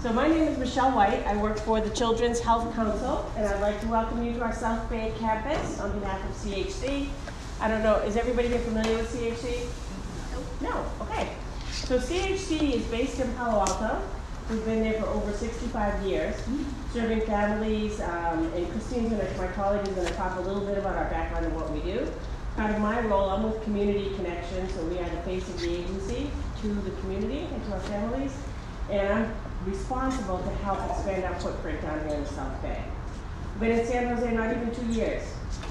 So my name is Michelle White. I work for the Children's Health Council, and I'd like to welcome you to our South Bay campus on behalf of CHC. I don't know, is everybody here familiar with CHC? No, okay. So CHC is based in Palo Alto. We've been there for over 65 years, serving families, and Christine's my colleague, is going to talk a little bit about our background and what we do. Part of my role, I'm with Community Connection, so we are the face of the agency to the community and to our families, and I'm responsible to help expand our footprint down here in the South Bay. We've been in San Jose not even 2 years,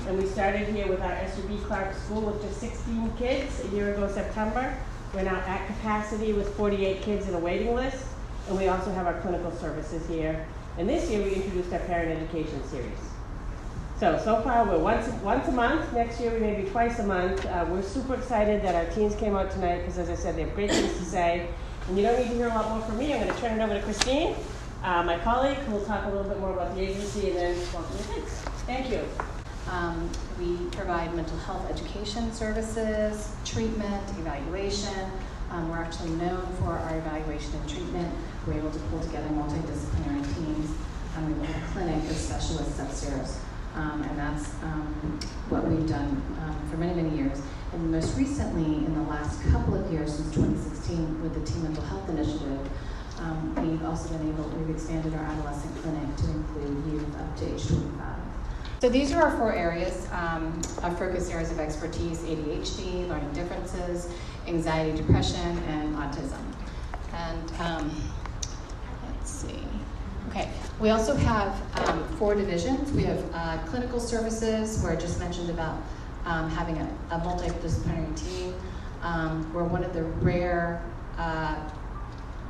and we started here with our SUB Clark School with just 16 kids a year ago September. We're now at capacity with 48 kids in a waiting list, and we also have our clinical services here. And this year we introduced our parent education series. So far we're once a month. Next year we may be twice a month. We're super excited that our teens came out tonight because, as I said, they have great things to say. And you don't need to hear a lot more from me. I'm going to turn it over to Christine, my colleague, who will talk a little bit more about the agency and then welcome the kids. Thank you. We provide mental health education services, treatment, evaluation. We're actually known for our evaluation and treatment. We're able to pull together multidisciplinary teams. We have a clinic with specialists upstairs. And that's what we've done for many, many years. And most recently, in the last couple of years, since 2016, with the Teen Mental Health Initiative, we've expanded our adolescent clinic to include youth up to age 25. So these are our 4 areas, our focus areas of expertise: ADHD, learning differences, anxiety, depression, and autism. And let's see. Okay, we also have 4 divisions. We have clinical services, where I just mentioned about having a multidisciplinary team. We're one of the rare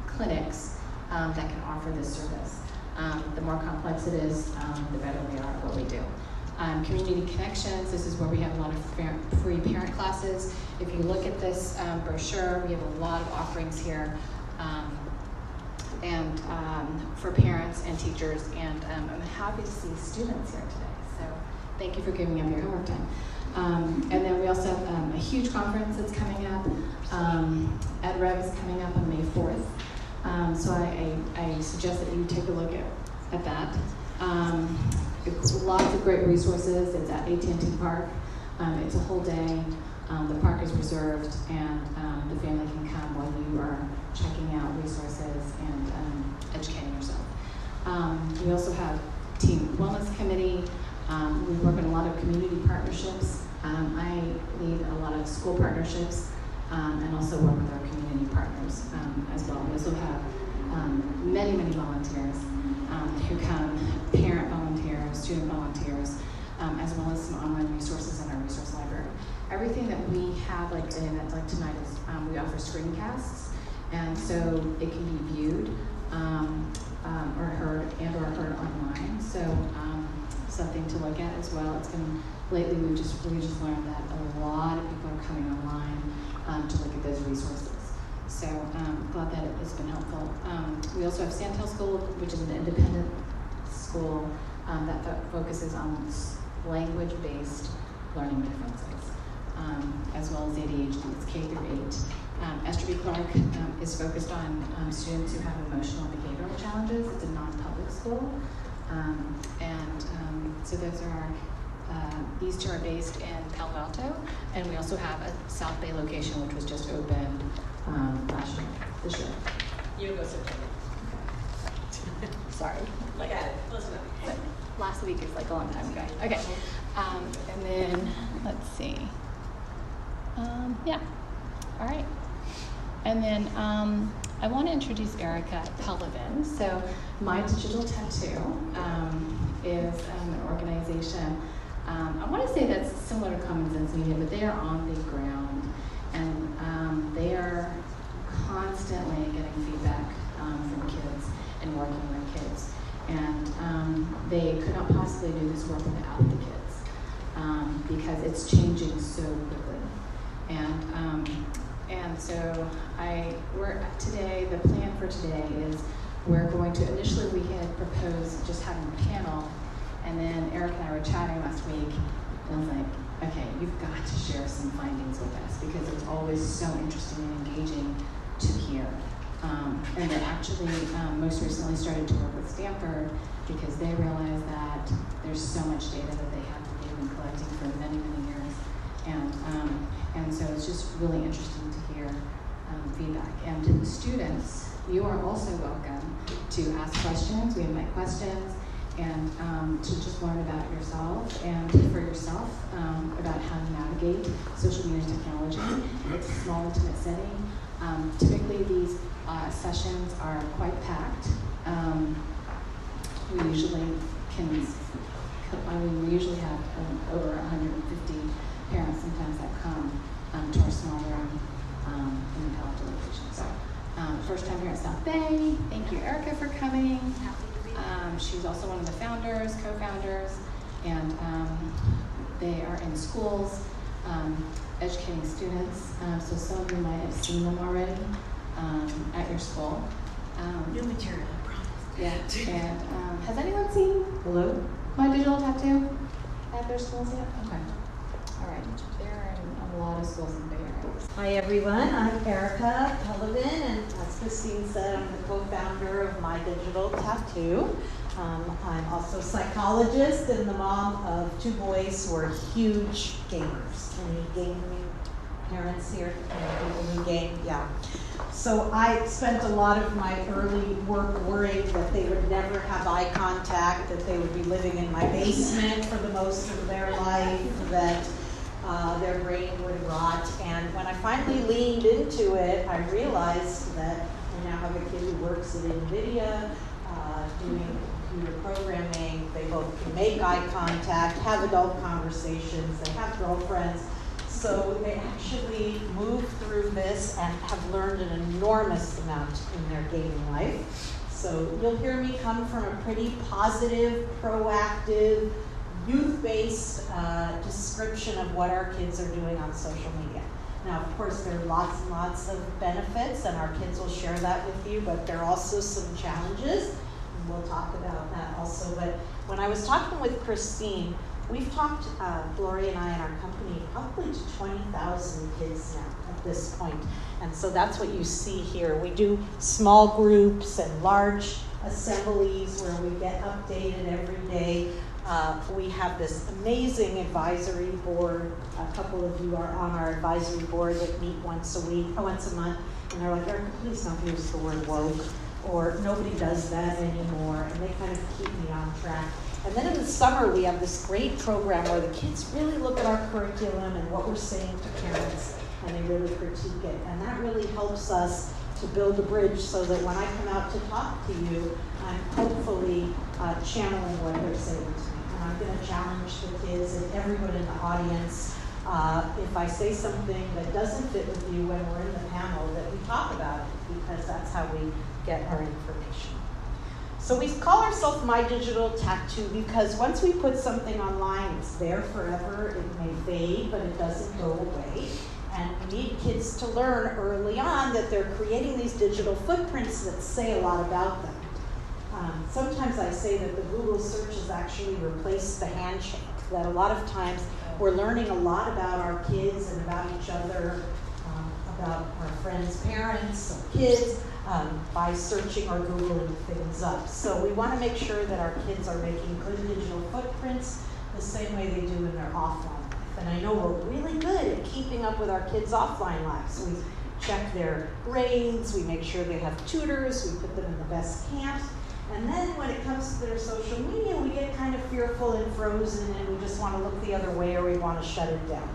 clinics that can offer this service. The more complex it is, the better we are at what we do. Community Connections, this is where we have a lot of free parent classes. If you look at this brochure, we have a lot of offerings here. And for parents and teachers, and I'm happy to see students here today. So thank you for giving up your homework time. And then we also have a huge conference that's coming up. EdRev is coming up on May 4th. So I suggest that you take a look at that. Lots of great resources. It's at AT&T Park. It's a whole day. The park is reserved, and the family can come while you are checking out resources and educating yourself. We also have Teen Wellness Committee. We work on a lot of community partnerships. I lead a lot of school partnerships and also work with our community partners as well. We also have many, many volunteers who come, parent volunteers, student volunteers, as well as some online resources in our resource library. Everything that we have, like an event like tonight, is we offer screencasts, and so it can be viewed or heard online. So something to look at as well. Lately we just learned that a lot of people are coming online to look at those resources. So glad that it's been helpful. We also have Santel School, which is an independent school that focuses on language-based learning differences, as well as ADHD. It's K through 8. SUB Clark is focused on students who have emotional and behavioral challenges. It's a non-public school. So those are these 2 are based in Palo Alto, and we also have a South Bay location, which was just opened this year. You go September. Sorry. Got it. Listen up. Last week is like a long time ago. Okay. And then let's see. Yeah. All right. And then I want to introduce Erica Pelevin. So My Digital TAT2 is an organization. I want to say that's similar to Common Sense Media, but they are on the ground, and they are constantly getting feedback from kids and working with kids. And they could not possibly do this work without the kids, because it's changing so quickly. And so today, the plan for today is we're going to, initially we had proposed just having a panel, and then Eric and I were chatting last week, and I was like, okay, you've got to share some findings with us, because it's always so interesting and engaging to hear And they actually most recently started to work with Stanford because they realized that there's so much data that they have been collecting for many, many years. And so it's just really interesting to hear feedback. And to the students, you are also welcome to ask questions. We invite questions and to just learn about yourself and for yourself about how to navigate social media technology. It's a small, intimate setting. Typically, these sessions are quite packed. We usually have over 150 parents sometimes that come to our small room in the college location. So, first time here at South Bay. Thank you, Erica, for coming. She's also one of the founders, co-founders, and they are in schools educating students. So some of you might have seen them already at your school. New material, I promise. Yeah, and has anyone seen My Digital TAT2 at their schools yet? Okay. All right. They're in a lot of schools in the Bay Area. Hi everyone, I'm Erica Pelevin, and as Christine said, I'm the co-founder of My Digital TAT2. I'm also a psychologist and the mom of 2 boys who are huge gamers. Any gaming parents here? Any people who game? Yeah. So I spent a lot of my early work worrying that they would never have eye contact, that they would be living in my basement for the most of their life, that their brain would rot. And when I finally leaned into it, I realized that I now have a kid who works at NVIDIA, doing computer programming. They both can make eye contact, have adult conversations, they have girlfriends. So they actually move through this and have learned an enormous amount in their gaming life. So you'll hear me come from a pretty positive, proactive, youth-based description of what our kids are doing on social media. Now, of course, there are lots and lots of benefits, and our kids will share that with you, but there are also some challenges, and we'll talk about that also. But when I was talking with Christine, we've talked, Gloria and I and our company, probably to 20,000 kids now at this point. And so that's what you see here. We do small groups and large assemblies where we get updated every day. We have this amazing advisory board. A couple of you are on our advisory board that meet once a month, and they're like, Erica, please don't use the word woke, or nobody does that anymore, and they kind of keep me on track. And then in the summer, we have this great program where the kids really look at our curriculum and what we're saying to parents, and they really critique it. And that really helps us to build a bridge so that when I come out to talk to you, I'm hopefully channeling what they're saying to me. And I'm going to challenge the kids and everyone in the audience. If I say something that doesn't fit with you when we're in the panel, that we talk about it, because that's how we get our information. So we call ourselves My Digital TAT2 because once we put something online, it's there forever. It may fade, but it doesn't go away. And we need kids to learn early on that they're creating these digital footprints that say a lot about them. Sometimes I say that the Google search has actually replaced the handshake, that a lot of times we're learning a lot about our kids and about each other, about our friends' parents or kids, by searching or Googling things up. So we want to make sure that our kids are making good digital footprints the same way they do in their offline life. And I know we're really good at keeping up with our kids' offline lives. We check their grades, we make sure they have tutors, we put them in the best camps. And then when it comes to their social media, we get kind of fearful and frozen, and we just want to look the other way, or we want to shut it down.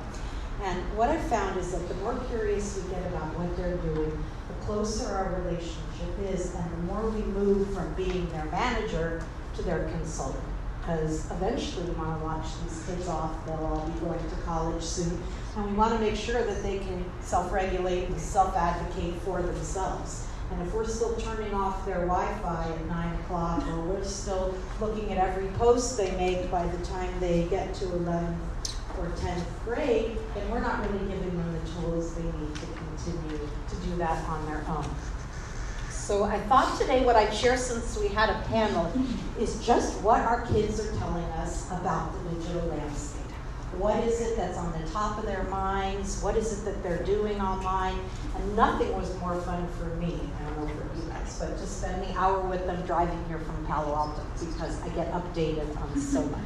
And what I've found is that the more curious we get about what they're doing, the closer our relationship is, and the more we move from being their manager to their consultant. Because eventually we want to launch these kids off, they'll all be going to college soon, and we want to make sure that they can self-regulate and self-advocate for themselves. And if we're still turning off their Wi-Fi at 9 o'clock, or we're still looking at every post they make by the time they get to 11th or 10th grade, then we're not really giving them the tools they need to continue to do that on their own. So I thought today what I'd share, since we had a panel, is just what our kids are telling us about the digital landscape. What is it that's on the top of their minds? What is it that they're doing online? And nothing was more fun for me, I don't know for you guys, but to spend the hour with them driving here from Palo Alto, because I get updated on so much.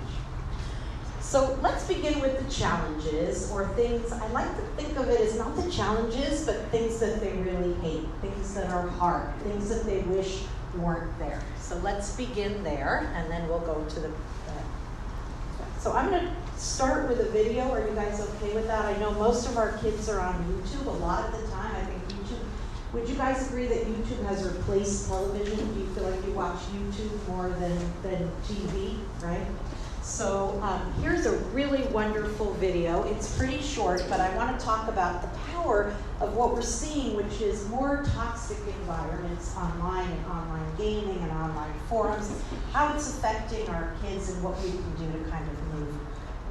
So let's begin with the challenges, or things, I like to think of it as not the challenges, but things that they really hate, things that are hard, things that they wish weren't there. So let's begin there, and then we'll go to the so I'm going to start with a video. Are you guys okay with that? I know most of our kids are on YouTube. A lot of the time, I think YouTube, would you guys agree that YouTube has replaced television? Do you feel like you watch YouTube more than TV, right? So here's a really wonderful video. It's pretty short, but I want to talk about the power of what we're seeing, which is more toxic environments online and online gaming and online forums, how it's affecting our kids and what we can do to kind of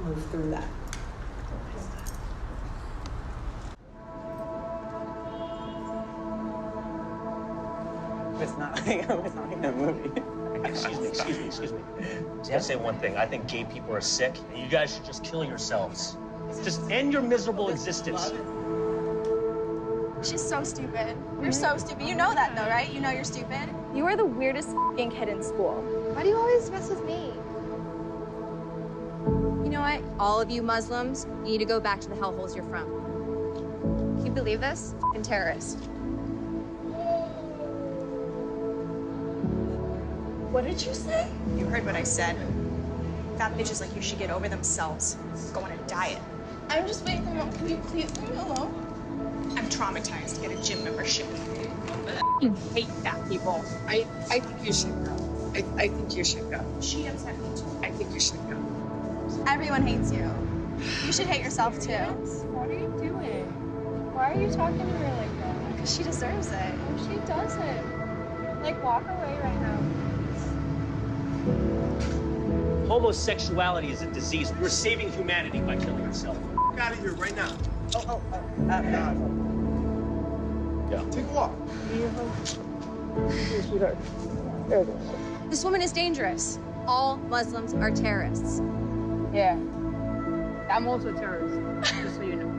move through that. It's not like a movie. Excuse me. I was gonna say one thing. I think gay people are sick, and you guys should just kill yourselves. Just end your miserable existence. She's so stupid. You're so stupid. You know that though, right? You know you're stupid. You are the weirdest f***ing kid in school. Why do you always mess with me? You know what? All of you Muslims, you need to go back to the hellholes you're from. Can you believe this? F***ing terrorist. What did you say? You heard what I said. Fat bitches like you should get over themselves. Go on a diet. I'm just waiting for mom. Can you please leave me alone? I'm traumatized. Get a gym membership. I hate fat people. I think you should go. I think you should go. She upset me too. I think you should go. Everyone hates you. You should hate yourself too. What are you doing? Why are you talking to her like that? Because she deserves it. Oh, she doesn't. Like, walk away right now. Homosexuality is a disease. We're saving humanity by killing yourself. Get out of here right now. Yeah. Take a walk. This woman is dangerous. All Muslims are terrorists. Yeah. I'm also a terrorist, just so you know.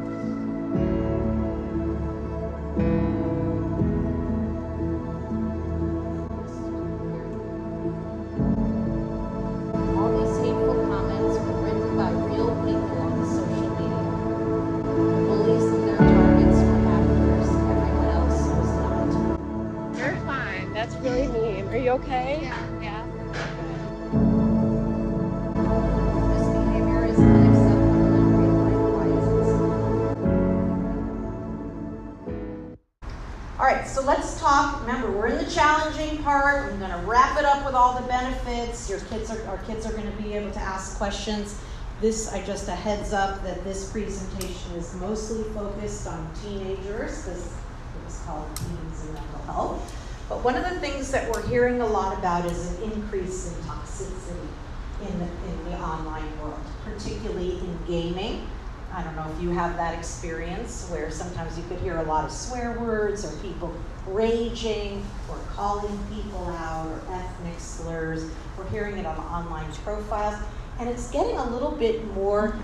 All these hateful comments were written by real people on the social media. The bullies and their targets were actors. Everyone else was not. You're fine. That's really mean. Are you okay? Yeah. This behavior is unacceptable in real life. Why is it so? All right, so let's talk. Remember, we're in the challenging part. I'm going to wrap it up with all the benefits. Our kids are going to be able to ask questions. Just a heads up that this presentation is mostly focused on teenagers. This is called Teens and Mental Health. But one of the things that we're hearing a lot about is an increase in toxicity in the online world, particularly in gaming. I don't know if you have that experience where sometimes you could hear a lot of swear words or people raging or calling people out or ethnic slurs. We're hearing it on online profiles, and it's getting a little bit more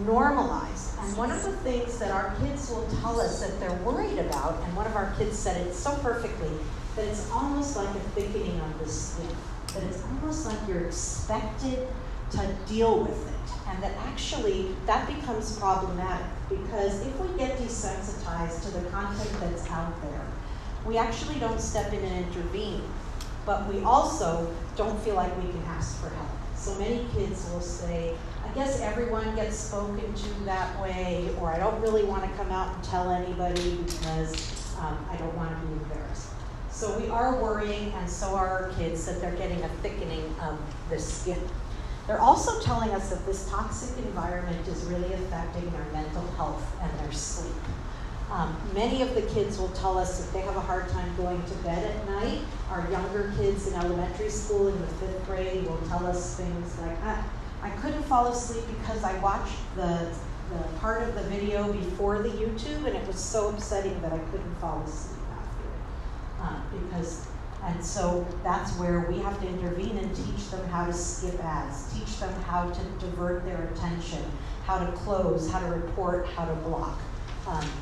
normalized. And one of the things that our kids will tell us that they're worried about, and one of our kids said it so perfectly, that it's almost like a thickening of the skin, that it's almost like you're expected to deal with it. And that actually, that becomes problematic, because if we get desensitized to the content that's out there, we actually don't step in and intervene, but we also don't feel like we can ask for help. So many kids will say, I guess everyone gets spoken to that way, or I don't really want to come out and tell anybody because I don't want to be embarrassed. So we are worrying, and so are our kids, that they're getting a thickening of the skin. They're also telling us that this toxic environment is really affecting their mental health and their sleep. Many of the kids will tell us that they have a hard time going to bed at night. Our younger kids in elementary school in the 5th grade will tell us things like, I couldn't fall asleep because I watched the part of the video before the YouTube, and it was so upsetting that I couldn't fall asleep after it. And so that's where we have to intervene and teach them how to skip ads, teach them how to divert their attention, how to close, how to report, how to block.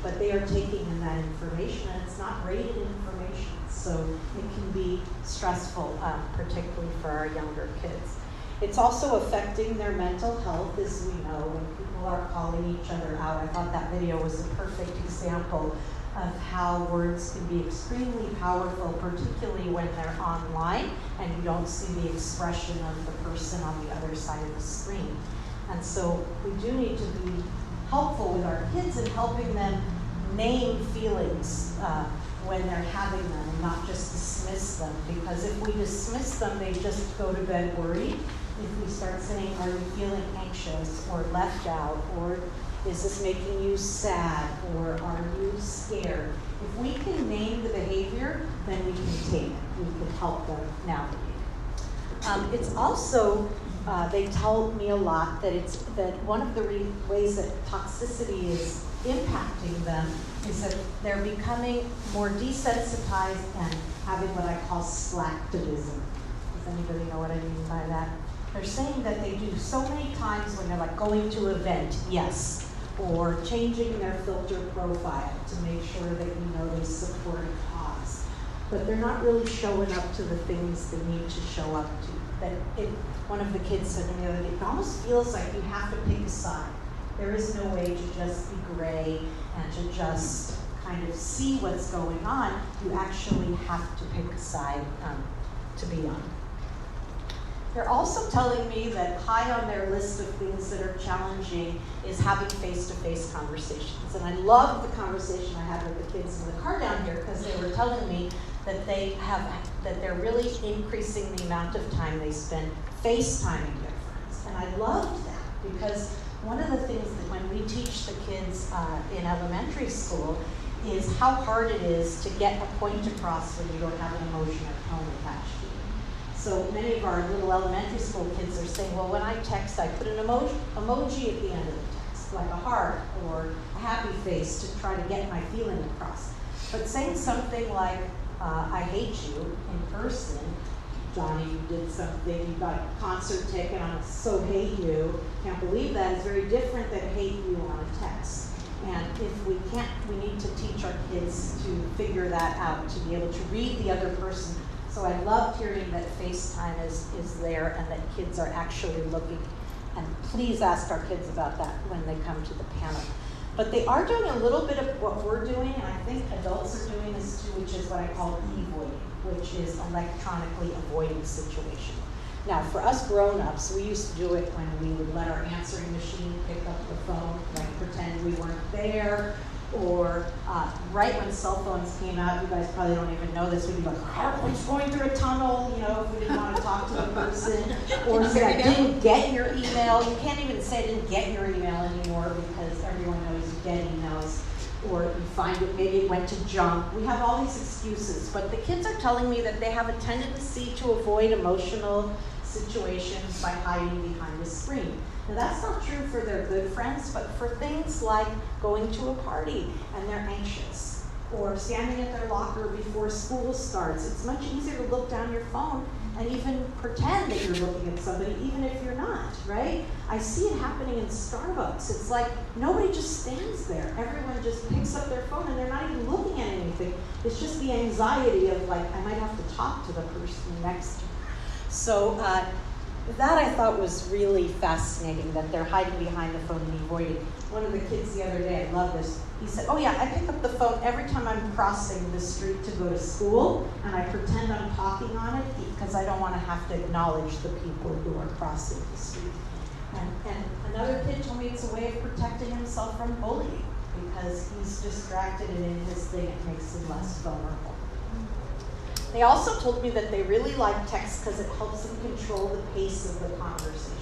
But they are taking in that information, and it's not rated information, so it can be stressful, particularly for our younger kids. It's also affecting their mental health, as we know, when people are calling each other out. I thought that video was a perfect example of how words can be extremely powerful, particularly when they're online and you don't see the expression of the person on the other side of the screen. And so we do need to be helpful with our kids in helping them name feelings when they're having them and not just dismiss them. Because if we dismiss them, they just go to bed worried. If we start saying, are you feeling anxious or left out, or is this making you sad, or are you scared? If we can name the behavior, then we can tame it. We can help them navigate it. It's also, they tell me a lot that one of the ways that toxicity is impacting them is that they're becoming more desensitized and having what I call slacktivism. Does anybody know what I mean by that? They're saying that they do so many times when they're like going to an event, yes, or changing their filter profile to make sure that you know they support a cause. But they're not really showing up to the things they need to show up to. One of the kids said to me the other day, it almost feels like you have to pick a side. There is no way to just be gray and to just kind of see what's going on. You actually have to pick a side to be on. They're also telling me that high on their list of things that are challenging is having face-to-face conversations. And I love the conversation I had with the kids in the car down here, because they were telling me that they're really increasing the amount of time they spend FaceTiming their friends. And I loved that, because one of the things that when we teach the kids in elementary school is how hard it is to get a point across when you don't have an emotion or tone attached to it. So many of our little elementary school kids are saying, well, when I text, I put an emoji at the end of the text, like a heart or a happy face to try to get my feeling across. But saying something like, I hate you in person, Johnny, you did something, you got a concert ticket, I so hate you, can't believe that, is very different than hate you on a text. And if we can't, we need to teach our kids to figure that out, to be able to read the other person. So I loved hearing that FaceTime is there and that kids are actually looking. And please ask our kids about that when they come to the panel. But they are doing a little bit of what we're doing, and I think adults are doing this too, which is what I call e-voiding, which is electronically avoiding situation. Now, for us grown-ups, we used to do it when we would let our answering machine pick up the phone, like pretend we weren't there, or right when cell phones came out, you guys probably don't even know this, we'd be like, we're going through a tunnel, you know, if we didn't want to talk to the person, or say, I didn't get your email. You can't even say I didn't get your email anymore because everyone knows you get emails, or you find it, maybe it went to junk. We have all these excuses, but the kids are telling me that they have a tendency to avoid emotional situations by hiding behind the screen. Now that's not true for their good friends, but for things like going to a party and they're anxious, or standing at their locker before school starts. It's much easier to look down your phone and even pretend that you're looking at somebody, even if you're not, right? I see it happening in Starbucks. It's like nobody just stands there. Everyone just picks up their phone and they're not even looking at anything. It's just the anxiety of like, I might have to talk to the person next to me. So that I thought was really fascinating, that they're hiding behind the phone and avoiding. One of the kids the other day, I love this, he said, oh yeah, I pick up the phone every time I'm crossing the street to go to school, and I pretend I'm talking on it because I don't want to have to acknowledge the people who are crossing the street. And another kid told me it's a way of protecting himself from bullying, because he's distracted and in his thing, it makes him less vulnerable. They also told me that they really like text because it helps them control the pace of the conversation.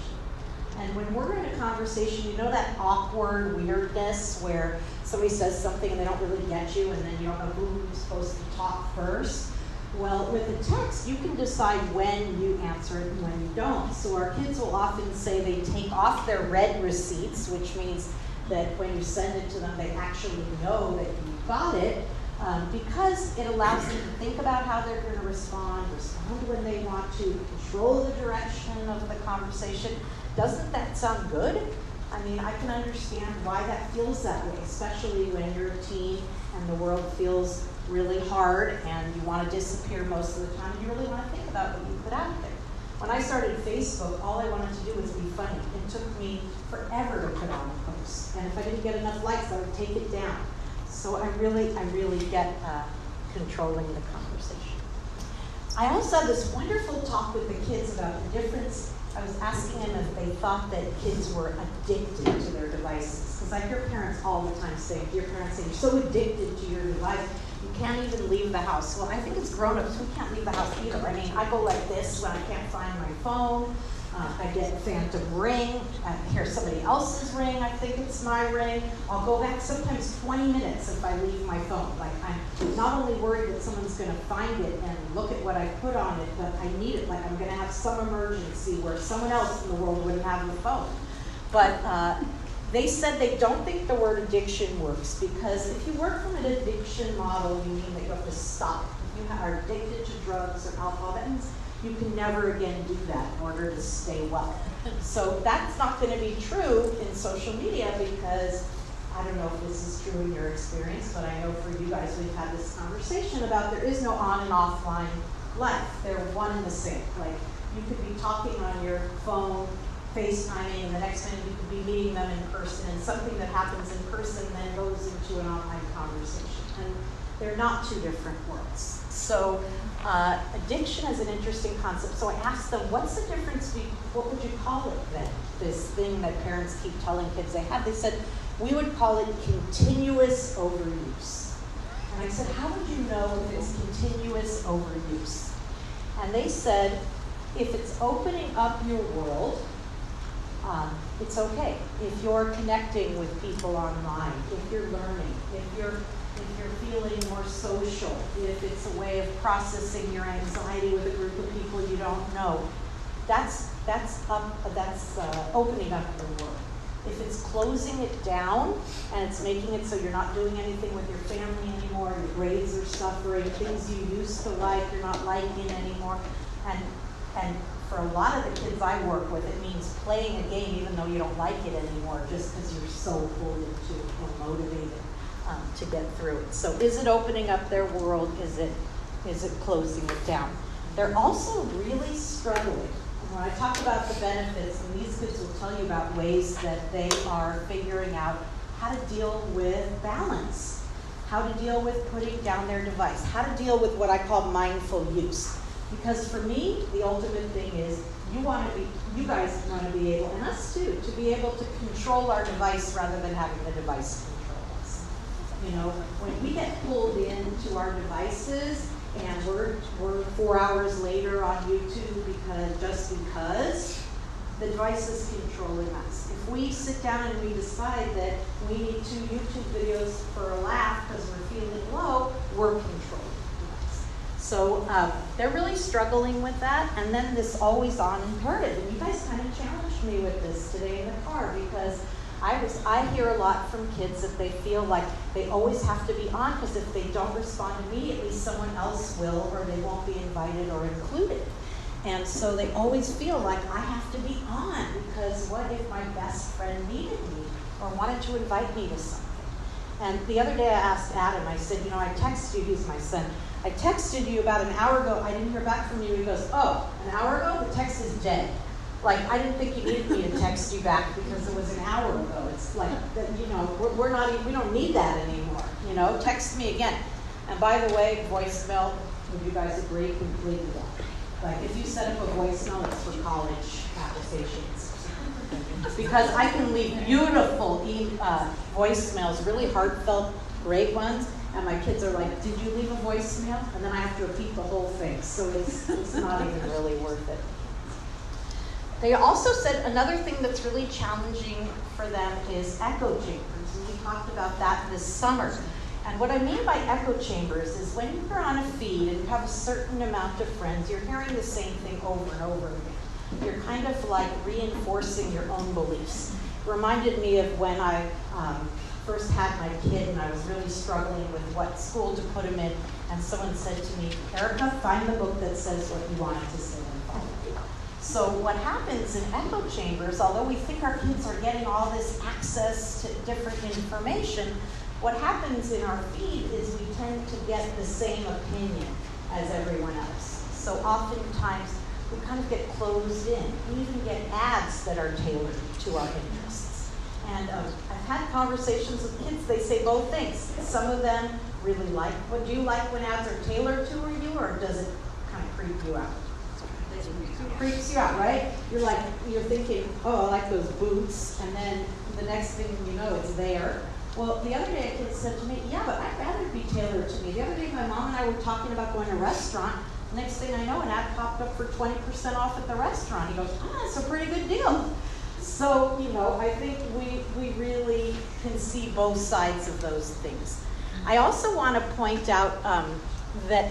And when we're in a conversation, you know that awkward weirdness where somebody says something and they don't really get you, and then you don't know who's supposed to talk first? Well, with a text, you can decide when you answer it and when you don't. So our kids will often say they take off their read receipts, which means that when you send it to them, they actually know that you got it. Because it allows them to think about how they're going to respond when they want to, control the direction of the conversation. Doesn't that sound good? I mean, I can understand why that feels that way, especially when you're a teen and the world feels really hard and you want to disappear most of the time. You really want to think about what you put out there. When I started Facebook, all I wanted to do was be funny. It took me forever to put on a post. And if I didn't get enough likes, I would take it down. So I really get controlling the conversation. I also had this wonderful talk with the kids about the difference. I was asking them if they thought that kids were addicted to their devices. Because I hear parents all the time say, dear parents say, you're so addicted to your device, you can't even leave the house. Well, I think as grown-ups, we can't leave the house either. I mean, I go like this when I can't find my phone. I get phantom ring. I hear somebody else's ring. I think it's my ring. I'll go back sometimes 20 minutes if I leave my phone. Like, I'm not only worried that someone's going to find it and look at what I put on it, but I need it. Like, I'm going to have some emergency where someone else in the world wouldn't have the phone. But they said they don't think the word addiction works because if you work from an addiction model, you mean that you have to stop. If you are addicted to drugs or alcohol, that means you can never again do that in order to stay well. So that's not going to be true in social media because I don't know if this is true in your experience, but I know for you guys we've had this conversation about there is no on and offline life. They're one and the same. Like you could be talking on your phone, FaceTiming, and the next minute you could be meeting them in person, and something that happens in person then goes into an online conversation. And they're not two different worlds. So addiction is an interesting concept. So I asked them, what's the difference, what would you call it then? This thing that parents keep telling kids they have. They said, we would call it continuous overuse. And I said, how would you know if it's continuous overuse? And they said, if it's opening up your world, it's okay. If you're connecting with people online, if you're learning, if you're feeling more social, if it's a way of processing your anxiety with a group of people you don't know, that's opening up your world. If it's closing it down and it's making it so you're not doing anything with your family anymore, your grades are suffering, things you used to like, you're not liking anymore, and for a lot of the kids I work with, it means playing a game even though you don't like it anymore, just because you're so pulled into or motivated to get through it. So is it opening up their world? Is it closing it down? They're also really struggling. When I talk about the benefits, and these kids will tell you about ways that they are figuring out how to deal with balance, how to deal with putting down their device, how to deal with what I call mindful use. Because for me, the ultimate thing is you guys want to be able, and us too, to be able to control our device rather than having the device control us. You know, when we get pulled into our devices and we're 4 hours later on YouTube because the device is controlling us. If we sit down and we decide that we need 2 YouTube videos for a laugh because we're feeling low, we're controlling. So they're really struggling with that. And then this always on imperative. And you guys kind of challenged me with this today in the car because I hear a lot from kids that they feel like they always have to be on because if they don't respond immediately, someone else will or they won't be invited or included. And so they always feel like I have to be on because what if my best friend needed me or wanted to invite me to something? And the other day I asked Adam, I said, you know, I texted you, he's my son, I texted you about an hour ago, I didn't hear back from you. He goes, oh, an hour ago? The text is dead. Like, I didn't think you needed me to text you back because it was an hour ago. It's like, you know, we don't need that anymore. You know, text me again. And by the way, voicemail, would you guys agree, completely wrong. Like, if you set up a voicemail, it's for college applications. Because I can leave beautiful voicemails, really heartfelt, great ones, and my kids are like, did you leave a voicemail? And then I have to repeat the whole thing, so it's not even really worth it. They also said another thing that's really challenging for them is echo chambers, and we talked about that this summer. And what I mean by echo chambers is when you're on a feed and you have a certain amount of friends, you're hearing the same thing over and over again. You're kind of like reinforcing your own beliefs. It reminded me of when I first had my kid and I was really struggling with what school to put him in, and someone said to me, Erica, find the book that says what you want it to say and follow it. So what happens in echo chambers, although we think our kids are getting all this access to different information, what happens in our feed is we tend to get the same opinion as everyone else. So oftentimes we kind of get closed in. We even get ads that are tailored to our interests. And I've had conversations with kids, they say both things. Some of them really like, what do you like when ads are tailored to you, or does it kind of creep you out? It creeps you out, right? You're thinking, oh, I like those boots, and then the next thing you know, it's there. Well, the other day a kid said to me, yeah, but I'd rather it be tailored to me. The other day my mom and I were talking about going to a restaurant. Next thing I know, an ad popped up for 20% off at the restaurant. He goes, that's a pretty good deal. So, I think we really can see both sides of those things. I also want to point out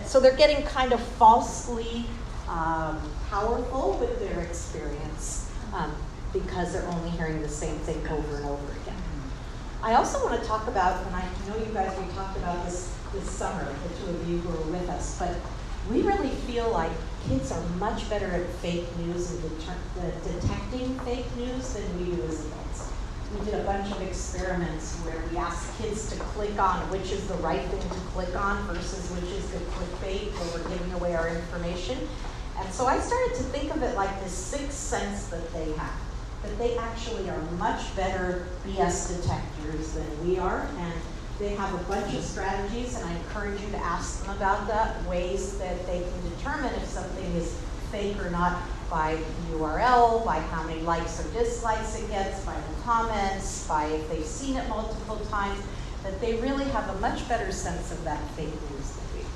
so they're getting kind of falsely powerful with their experience because they're only hearing the same thing over and over again. I also want to talk about, and I know you guys, we talked about this summer, the two of you who were with us, but we really feel like kids are much better at fake news and detecting fake news than we do as adults. We did a bunch of experiments where we asked kids to click on which is the right thing to click on versus which is the clickbait where we're giving away our information. And so I started to think of it like this sixth sense that they have, that they actually are much better BS detectors than we are, and they have a bunch of strategies, and I encourage you to ask them about that, ways that they can determine if something is fake or not by URL, by how many likes or dislikes it gets, by the comments, by if they've seen it multiple times, that they really have a much better sense of that fake news than we do.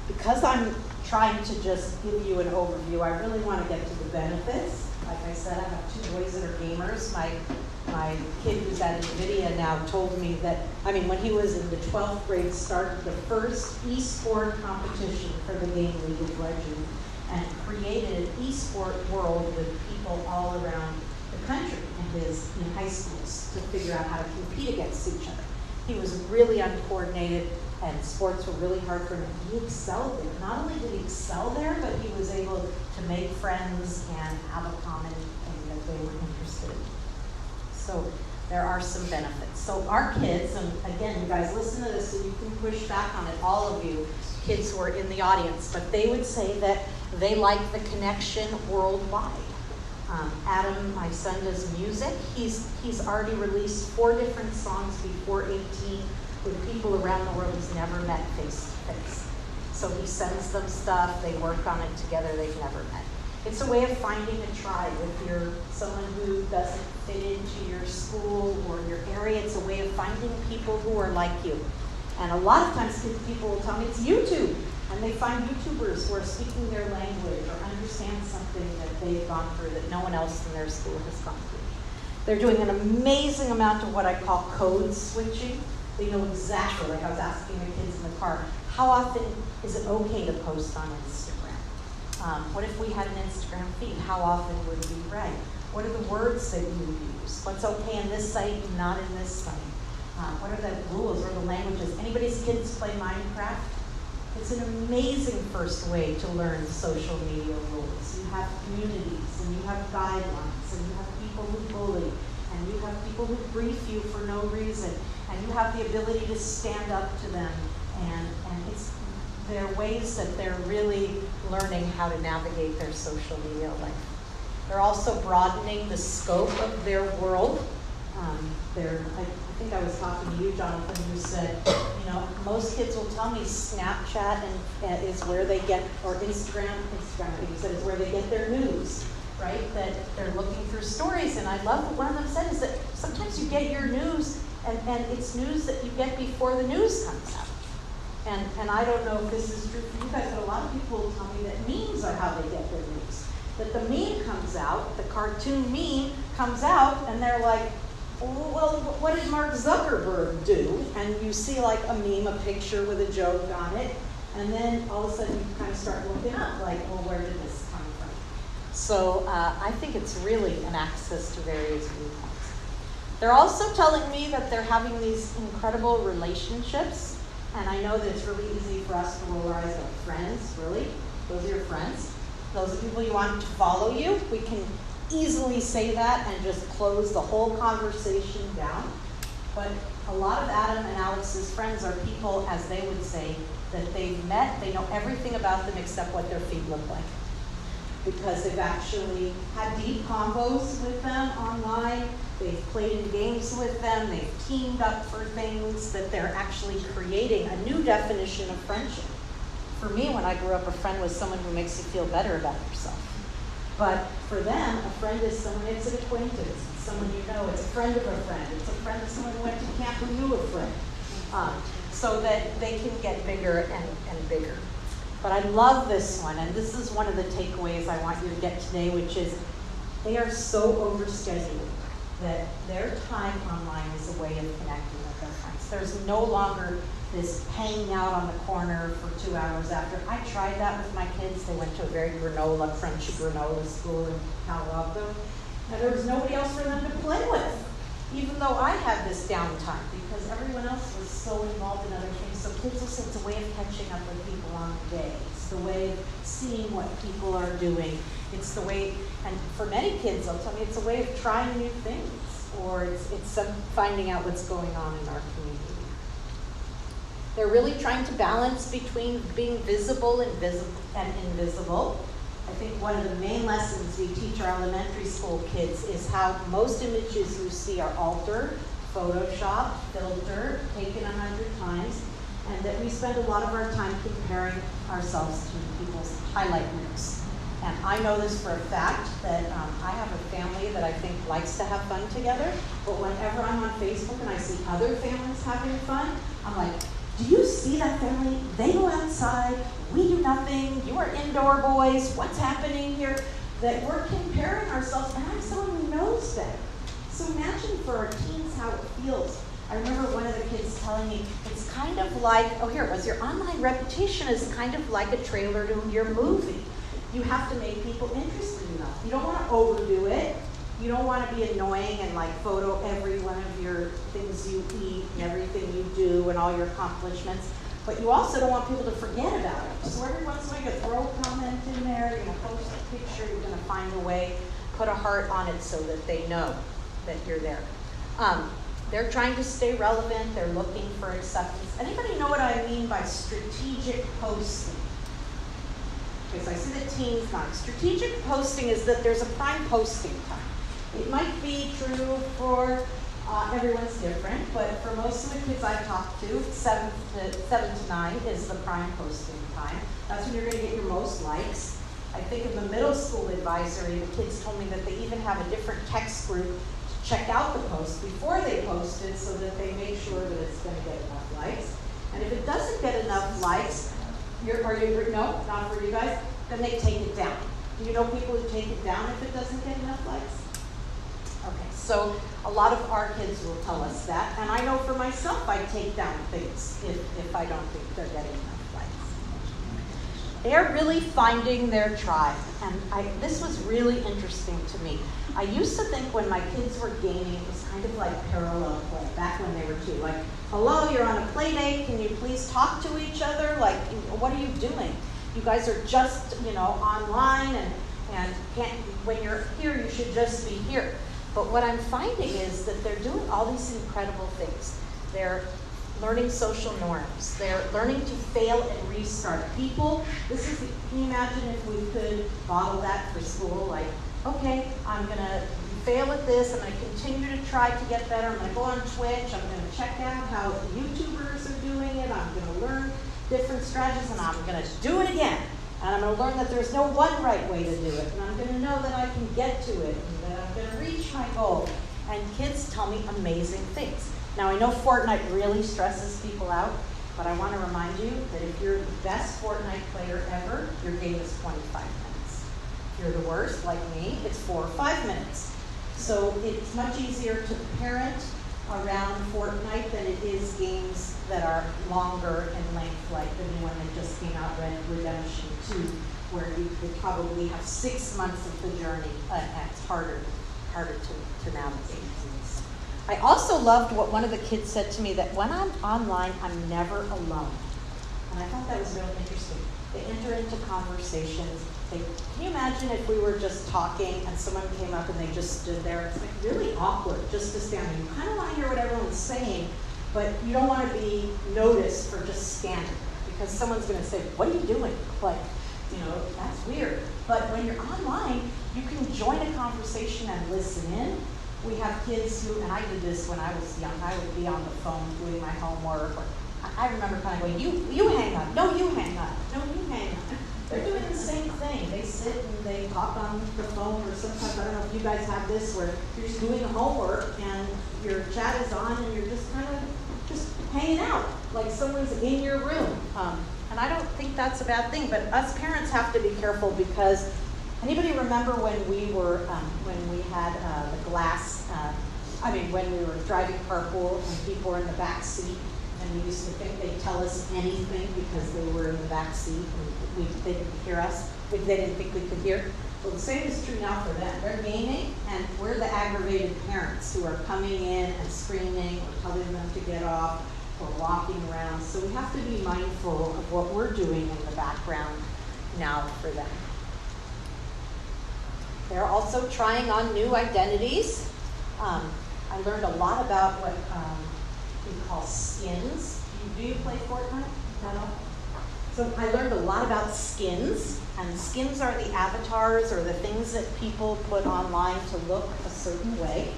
Because I'm trying to just give you an overview, I really want to get to the benefits. Like I said, I have two boys that are gamers. My kid who's at NVIDIA now told me that, when he was in the 12th grade, started the first e-sport competition for the game League of Legends and created an e-sport world with people all around the country in high schools to figure out how to compete against each other. He was really uncoordinated and sports were really hard for him. He excelled there. Not only did he excel there, but he was able to make friends and have a common thing that they were interested in. So there are some benefits. So our kids, and again, you guys listen to this so you can push back on it, all of you kids who are in the audience, but they would say that they like the connection worldwide. Adam, my son, does music. He's already released 4 different songs before 18 with people around the world he's never met face to face. So he sends them stuff, they work on it together, they've never met. It's a way of finding a tribe. If you're someone who doesn't fit into your school or your area, it's a way of finding people who are like you. And a lot of times people will tell me it's YouTube, and they find YouTubers who are speaking their language or understand something that they've gone through that no one else in their school has gone through. They're doing an amazing amount of what I call code switching. They know exactly, like I was asking the kids in the car, how often is it okay to post on Instagram? What if we had an Instagram feed? How often would we write? What are the words that you use? What's okay in this site and not in this site? What are the rules or the languages? Anybody's kids play Minecraft? It's an amazing first way to learn social media rules. You have communities, and you have guidelines, and you have people who bully, and you have people who brief you for no reason, and you have the ability to stand up to them, and there are ways that they're really learning how to navigate their social media life. They're also broadening the scope of their world. I think I was talking to you, Jonathan, who said, most kids will tell me Snapchat is where they get, or Instagram, I think you said, is where they get their news, right? That they're looking through stories, and I love what one of them said is that sometimes you get your news, and it's news that you get before the news comes out. And I don't know if this is true for you guys, but a lot of people will tell me that memes are how they get their news. That the meme comes out, the cartoon meme comes out, and they're like, well, what did Mark Zuckerberg do? And you see like a meme, a picture with a joke on it, and then all of a sudden you kind of start looking up, like, well, where did this come from? So I think it's really an access to various viewpoints. They're also telling me that they're having these incredible relationships. And I know that it's really easy for us to roll our eyes like, friends, really? Those are your friends? Those are people you want to follow you. We can easily say that and just close the whole conversation down. But a lot of Adam and Alex's friends are people, as they would say, that they've met, they know everything about them except what their feet look like. Because they've actually had deep combos with them online, they've played in games with them, they've teamed up for things, that they're actually creating a new definition of friendship. For me, when I grew up, a friend was someone who makes you feel better about yourself. But for them, a friend is someone, it's an acquaintance, it's someone you know, it's a friend of a friend, it's a friend of someone who went to camp who knew a friend. So that they can get bigger and bigger. But I love this one, and this is one of the takeaways I want you to get today, which is they are so overscheduled that their time online is a way of connecting with their friends. There's no longer this hanging out on the corner for 2 hours after. I tried that with my kids. They went to a very crunchy granola school in Palo Alto, and there was nobody else for them to play with, even though I had this downtime, because everyone else was so involved in other things. So kids will say it's a way of catching up with people on the day. It's the way of seeing what people are doing. It's the way, and for many kids, they'll tell me it's a way of trying new things, or it's finding out what's going on in our community. They're really trying to balance between being visible and invisible. I think one of the main lessons we teach our elementary school kids is how most images you see are altered, photoshopped, filtered, taken 100 times, and that we spend a lot of our time comparing ourselves to people's highlight reels. And I know this for a fact that I have a family that I think likes to have fun together, but whenever I'm on Facebook and I see other families having fun, I'm like, do you see that family? They go outside, we do nothing, you are indoor boys, what's happening here? That we're comparing ourselves, and I'm someone who knows better. So imagine for our teens how it feels. I remember one of the kids telling me, it's kind of like, your online reputation is kind of like a trailer to your movie. You have to make people interested enough. You don't want to overdo it. You don't want to be annoying and like photo every one of your things you eat and everything you do and all your accomplishments. But you also don't want people to forget about it. So every once in a while you throw a comment in there, you're going to post a picture, you're going to find a way, put a heart on it so that they know that you're there. They're trying to stay relevant, they're looking for acceptance. Anybody know what I mean by strategic posting? Okay, so I see the teens nodding. Strategic posting is that there's a prime posting time. It might be true for everyone's different, but for most of the kids I've talked to, 7 to 9 is the prime posting time. That's when you're going to get your most likes. I think in the middle school advisory, the kids told me that they even have a different text group to check out the post before they post it so that they make sure that it's going to get enough likes. And if it doesn't get enough likes, no, not for you guys, then they take it down. Do you know people who take it down if it doesn't get enough likes? Okay, so a lot of our kids will tell us that, and I know for myself I take down things if I don't think they're getting enough likes. They're really finding their tribe, and this was really interesting to me. I used to think when my kids were gaming, it was kind of like parallel play, back when they were 2. Like, hello, you're on a play date, can you please talk to each other? Like, what are you doing? You guys are just, online, and when you're here, you should just be here. But what I'm finding is that they're doing all these incredible things. They're learning social norms. They're learning to fail and restart. Can you imagine if we could model that for school? Like, okay, I'm going to fail at this. I'm going to continue to try to get better. I'm going to go on Twitch. I'm going to check out how the YouTubers are doing it. I'm going to learn different strategies, and I'm going to do it again. And I'm going to learn that there's no one right way to do it. And I'm going to know that I can get to it, and that I'm going to reach my goal. And kids tell me amazing things. Now, I know Fortnite really stresses people out, but I want to remind you that if you're the best Fortnite player ever, your game is 25 minutes. If you're the worst, like me, it's 4 or 5 minutes. So it's much easier to parent around Fortnite than it is games that are longer in length, like the new one that just came out, Red Redemption 2, where you could probably have 6 months of the journey, and it's harder to navigate. I also loved what one of the kids said to me, that when I'm online, I'm never alone. And I thought that was really interesting. They enter into conversations, Can you imagine if we were just talking and someone came up and they just stood there? It's like really awkward just to stand there. You kind of want to hear what everyone's saying, but you don't want to be noticed for just standing because someone's going to say, "What are you doing?" Like, that's weird. But when you're online, you can join a conversation and listen in. We have kids who, and I did this when I was young, I would be on the phone doing my homework. Or I remember kind of going, you hang on. No, you hang on. No, you hang on. They're doing the same thing. They sit and they talk on the phone, or sometimes, I don't know if you guys have this, where you're just doing the homework and your chat is on and you're just kind of just hanging out, like someone's in your room. And I don't think that's a bad thing, but us parents have to be careful because anybody remember when we had the glass, when we were driving carpool and people were in the back seat and we used to think they'd tell us anything because they were in the back seat and they didn't hear us, they didn't think we could hear. Well, the same is true now for them. They're gaming and we're the aggravated parents who are coming in and screaming or telling them to get off or walking around. So we have to be mindful of what we're doing in the background now for them. They're also trying on new identities. I learned a lot about what we call skins. Do you play Fortnite? No? So I learned a lot about skins, and skins are the avatars or the things that people put online to look a certain way.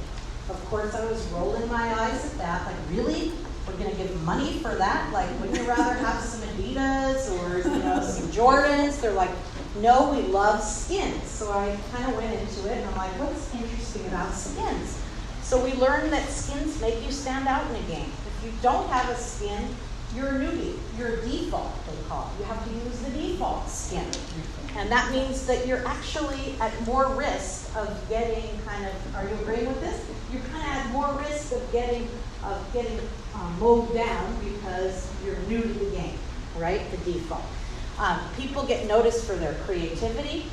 Of course, I was rolling my eyes at that, like, really? We're gonna give money for that? Like, wouldn't you rather have some Adidas or some Jordans? They're like, no, we love skins. So I kind of went into it and I'm like, what's interesting about skins? So we learned that skins make you stand out in a game. If you don't have a skin, you're a newbie. You're a default, they call it. You have to use the default skin. And that means that you're actually at more risk of getting are you agreeing with this? You're kind of at more risk of getting mowed down because you're new to the game, right? The default. People get noticed for their creativity.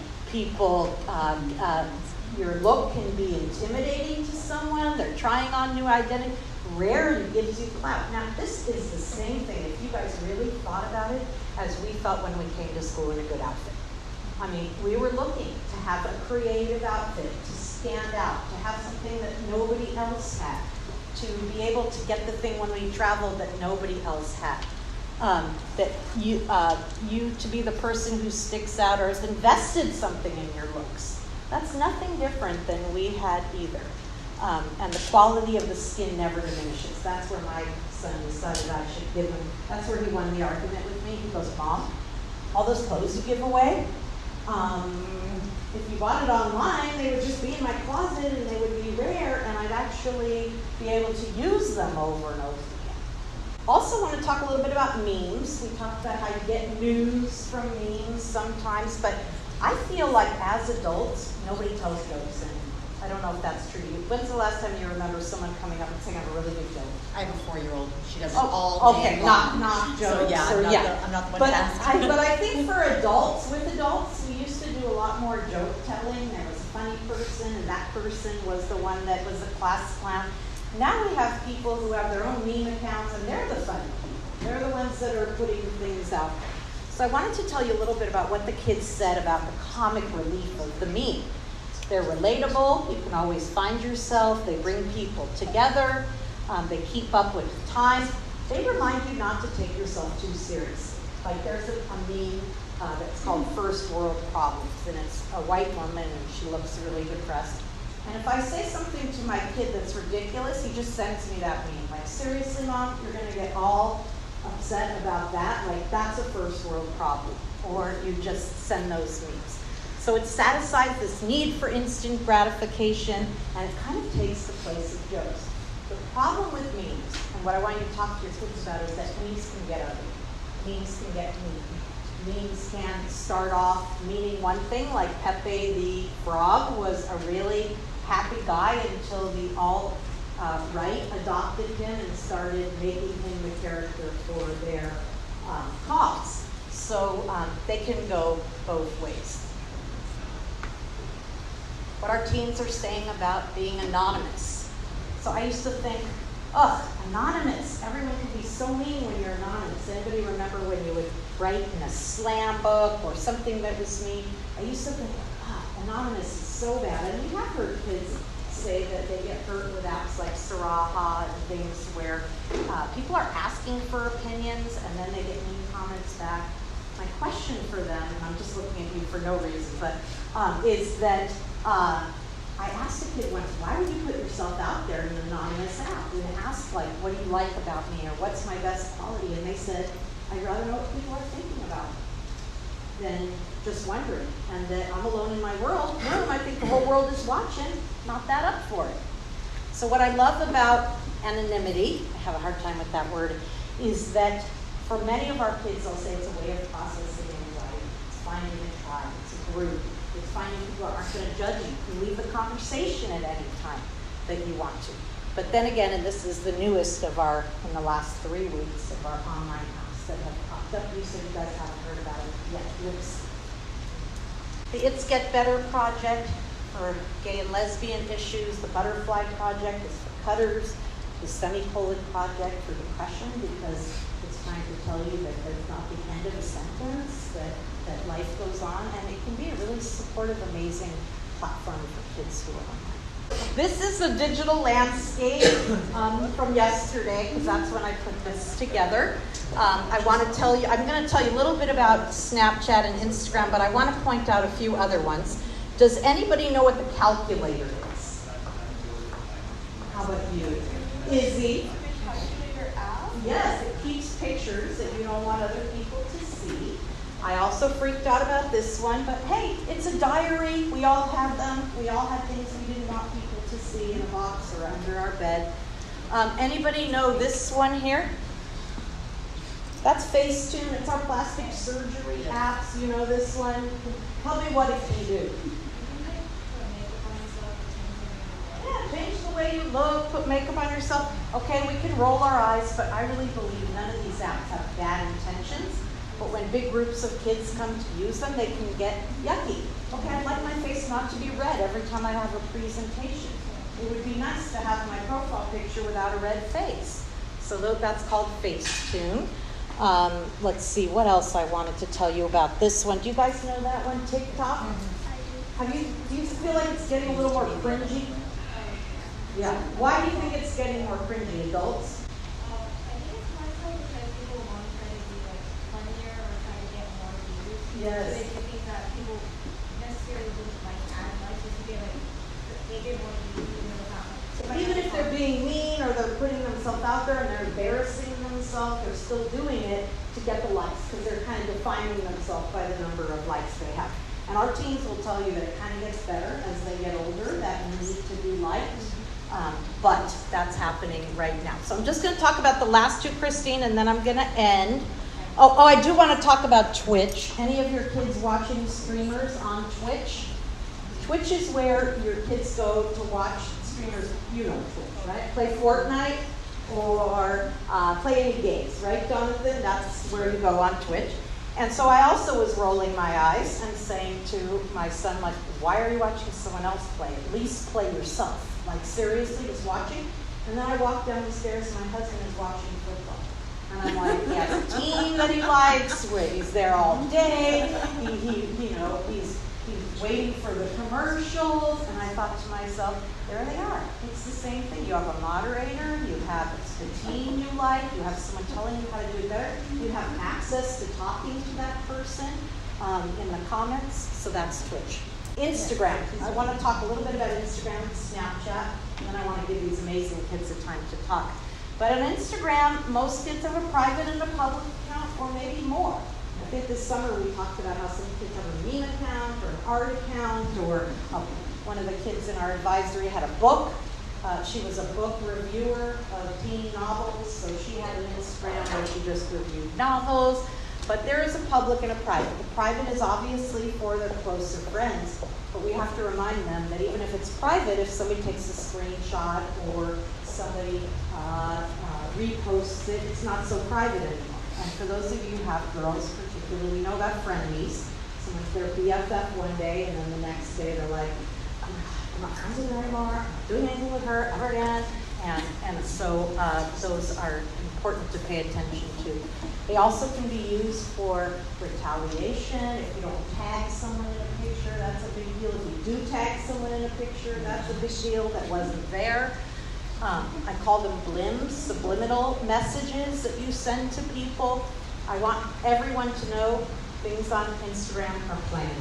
Your look can be intimidating to someone. They're trying on new identity. Rarely gives you clout. Now, this is the same thing, if you guys really thought about it, as we felt when we came to school in a good outfit. I mean, we were looking to have a creative outfit, to stand out, to have something that nobody else had, to be able to get the thing when we traveled that nobody else had. That you to be the person who sticks out or has invested something in your looks. That's nothing different than we had either. And the quality of the skin never diminishes. That's where my son decided I should give him, that's where he won the argument with me. He goes, Mom, all those clothes you give away, if you bought it online, they would just be in my closet and they would be rare and I'd actually be able to use them over and over again. Also want to talk a little bit about memes. We talked about how you get news from memes sometimes, but I feel like as adults, nobody tells jokes anymore. I don't know if that's true to you. When's the last time you remember someone coming up and saying, I have a really good joke? I have a 4-year-old. She does it all day long. Not jokes. So yeah, I'm not the one to ask. But I think for adults, we used to do a lot more joke telling. There was a funny person, and that person was the one that was the class clown. Now we have people who have their own meme accounts, and they're the funny people. They're the ones that are putting things out there. So I wanted to tell you a little bit about what the kids said about the comic relief of the meme. They're relatable, you can always find yourself, they bring people together, they keep up with time. They remind you not to take yourself too seriously. Like there's a meme that's called First World Problems, and it's a white woman and she looks really depressed. And if I say something to my kid that's ridiculous, he just sends me that meme. Like, seriously, Mom, you're gonna get all upset about that? Like, that's a first world problem. Or you just send those memes. So it satisfies this need for instant gratification, and it kind of takes the place of jokes. The problem with memes, and what I want you to talk to your kids about, is that memes can get ugly. Memes can get mean. Memes can start off meaning one thing, like Pepe the Frog was a really happy guy until the alt-right adopted him and started making him the character for their cause. So they can go both ways. What our teens are saying about being anonymous. So I used to think, ugh, anonymous. Everyone can be so mean when you're anonymous. Anybody remember when you would right, in a slam book or something that was mean, I used to think, anonymous is so bad. And we have heard kids say that they get hurt with apps like Saraha and things where people are asking for opinions and then they get mean comments back. My question for them, and I'm just looking at you for no reason, but is that I asked a kid once, why would you put yourself out there in an anonymous app? And ask, like, what do you like about me, or what's my best quality? And they said, I'd rather know what people are thinking about me than just wondering. And that I'm alone in my world. I think the whole world is watching, not that up for it. So what I love about anonymity, I have a hard time with that word, is that for many of our kids, I'll say it's a way of processing anxiety. It's finding a tribe, it's a group. It's finding people who aren't going to judge you. You can leave the conversation at any time that you want to. But then again, and this is the newest of our, in the last 3 weeks of our online apps that have popped up. You said you guys haven't heard about it yet. Whoops. The It's Get Better project for gay and lesbian issues. The Butterfly project is for cutters. The Semicolon project for depression, because it's trying to tell you that there's not the end of a sentence, that life goes on, and it can be a really supportive, amazing platform for kids who are online. This is a digital landscape from yesterday, because that's when I put this together. I want to tell you, I'm going to tell you a little bit about Snapchat and Instagram, but I want to point out a few other ones. Does anybody know what the calculator is? How about you? Izzy? Yes, it keeps pictures that you don't want other people to see. I also freaked out about this one, but hey, it's a diary. We all have them. We all have things we didn't want people to see in a box or under our bed. Anybody know this one here? That's Facetune. It's our plastic surgery apps. You know this one? Tell me what it can do. Yeah, change the way you look, put makeup on yourself. Okay, we can roll our eyes, but I really believe none of these apps have bad intentions. But when big groups of kids come to use them, they can get yucky. Okay, I'd like my face not to be red every time I have a presentation. It would be nice to have my profile picture without a red face. So that's called Facetune. Let's see, what else I wanted to tell you about this one. Do you guys know that one, TikTok? Do you feel like it's getting a little more cringy? Yeah. Why do you think it's getting more cringy, adults? Yes. So they think that people necessarily wouldn't like add much, just to be like, they didn't want to be, even if they're being mean or they're putting themselves out there and they're embarrassing themselves, they're still doing it to get the likes, because they're kind of defining themselves by the number of likes they have. And our teens will tell you that it kind of gets better as they get older, that need to be liked. But that's happening right now. So I'm just going to talk about the last two, Christine, and then I'm going to end. Oh, I do want to talk about Twitch. Any of your kids watching streamers on Twitch? Twitch is where your kids go to watch streamers, you know Twitch, right? Play Fortnite or play any games, right, Jonathan? That's where you go on Twitch. And so I also was rolling my eyes and saying to my son, like, why are you watching someone else play? At least play yourself. Like, seriously, just watching? And then I walked down the stairs and my husband is watching football. And I'm like, he has a team that he likes, where he's there all day. He's waiting for the commercials. And I thought to myself, there they are. It's the same thing. You have a moderator, you have the team you like, you have someone telling you how to do it better. You have access to talking to that person in the comments. So that's Twitch. Instagram. I want to talk a little bit about Instagram and Snapchat, and then I want to give these amazing kids the time to talk. But on Instagram, most kids have a private and a public account, or maybe more. I think this summer we talked about how some kids have a meme account, or an art account, or one of the kids in our advisory had a book. She was a book reviewer of teen novels, so she had an Instagram where she just reviewed novels. But there is a public and a private. The private is obviously for the closer friends, but we have to remind them that even if it's private, if somebody takes a screenshot or somebody reposts it, it's not so private anymore. And for those of you who have girls particularly, know about frenemies. Someone's their BFF one day, and then the next day they're like, I'm not friends with her anymore, I'm not doing anything with her ever again. And so those are important to pay attention to. They also can be used for retaliation. If you don't tag someone in a picture, that's a big deal. If you do tag someone in a picture, that's a big deal that wasn't there. I call them blims, subliminal messages that you send to people. I want everyone to know things on Instagram are planned.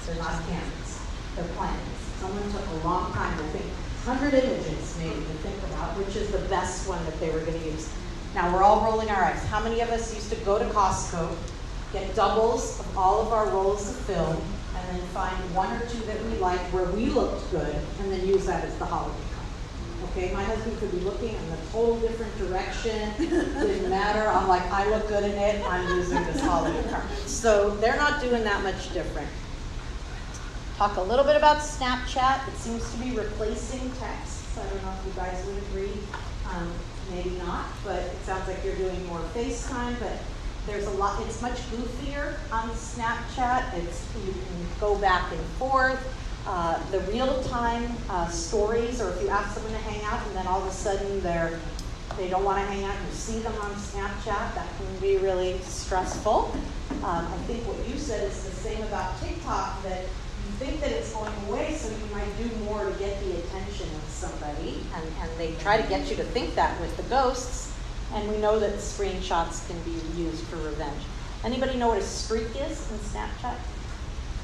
They're not candidates. They're planned. Someone took a long time to think, 100 images maybe to think about, which is the best one that they were going to use. Now we're all rolling our eyes. How many of us used to go to Costco, get doubles of all of our rolls of film, and then find one or two that we liked where we looked good, and then use that as the holiday card? Okay, my husband could be looking in a total different direction. Didn't matter. I'm like, I look good in it. I'm using this holiday card. So they're not doing that much different. Talk a little bit about Snapchat. It seems to be replacing texts. I don't know if you guys would agree. Maybe not, but it sounds like you're doing more FaceTime. But there's a lot. It's much goofier on Snapchat. You can go back and forth. The real-time stories, or if you ask someone to hang out and then all of a sudden they don't want to hang out and you see them on Snapchat, that can be really stressful. I think what you said is the same about TikTok, that you think that it's going away, so you might do more to get the attention of somebody, and they try to get you to think that with the ghosts, and we know that screenshots can be used for revenge. Anybody know what a streak is in Snapchat?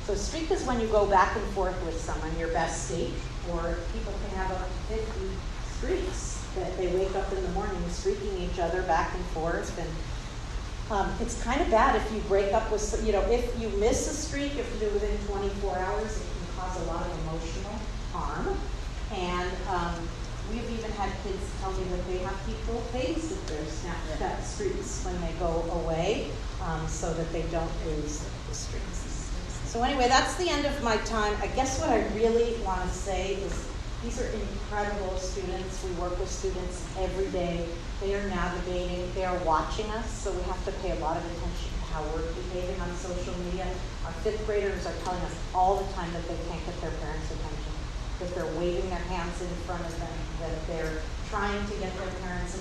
So a streak is when you go back and forth with someone, your bestie, or people can have up to 50 streaks that they wake up in the morning streaking each other back and forth. And it's kind of bad if you break up with, if you miss a streak, if you do it within 24 hours, it can cause a lot of emotional harm. And we've even had kids tell me that they have people babysit their Snapchat streaks when they go away, so that they don't lose the streaks. So anyway, that's the end of my time. I guess what I really want to say is these are incredible students. We work with students every day. They are navigating, they are watching us, so we have to pay a lot of attention to how we're behaving on social media. Our fifth graders are telling us all the time that they can't get their parents' attention, that they're waving their hands in front of them, that they're trying to get their parents'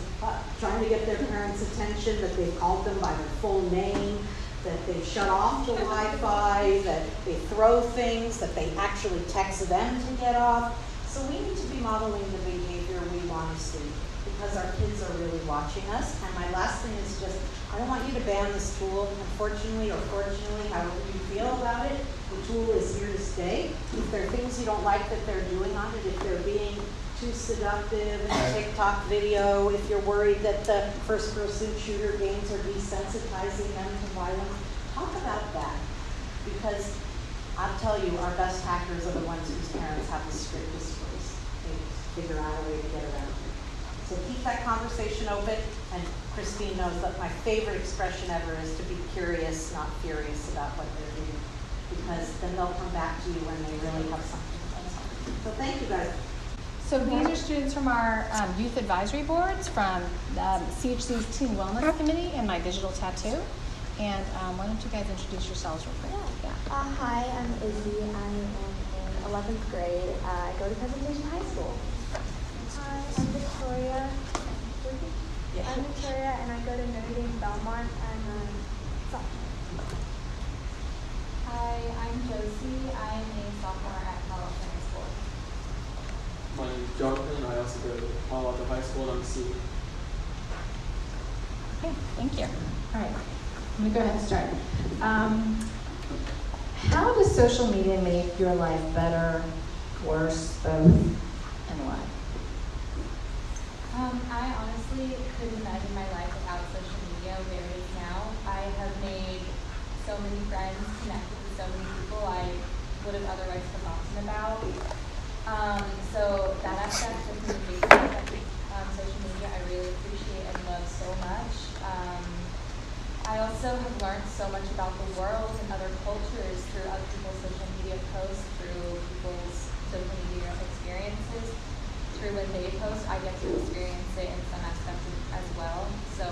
attention, that they've called them by their full name, that they shut off the Wi-Fi, that they throw things, that they actually text them to get off. So we need to be modeling the behavior we want to see, because our kids are really watching us. And my last thing is just, I don't want you to ban this tool. Unfortunately or fortunately, however you feel about it, the tool is here to stay. If there are things you don't like that they're doing on it, if they're being too seductive in a TikTok video, if you're worried that the first-person shooter games are desensitizing them to violence, talk about that. Because I'll tell you, our best hackers are the ones whose parents have the strictest rules. They figure out a way to get around it. So keep that conversation open, and Christine knows that my favorite expression ever is to be curious, not furious about what they're doing, because then they'll come back to you when they really have something to say. So thank you guys. So these are students from our youth advisory boards, from CHC's Teen Wellness Committee and my Digital TAT2. And why don't you guys introduce yourselves real quick? Yeah. Hi, I'm Izzy. I am in 11th grade. I go to Presentation High School. Hi, I'm Victoria. Yeah. I'm Victoria, and I go to Notre Dame Belmont. I'm sophomore. Hi, I'm Josie. I'm a sophomore at Palo Alto High School. My name is Jonathan, and I also go to Palo Alto High School, and I'm a senior. Okay, thank you. All right, I'm going to go ahead and start. How does social media make your life better, worse, both, and why? I honestly couldn't imagine my life without social media where it is now. I have made so many friends, connected with so many people I would have otherwise forgotten about. So that aspect of communication, social media, I really appreciate and love so much. I also have learned so much about the world and other cultures through other people's social media posts, through people's social media experiences. Through when they post, I get to experience it in some aspects as well. So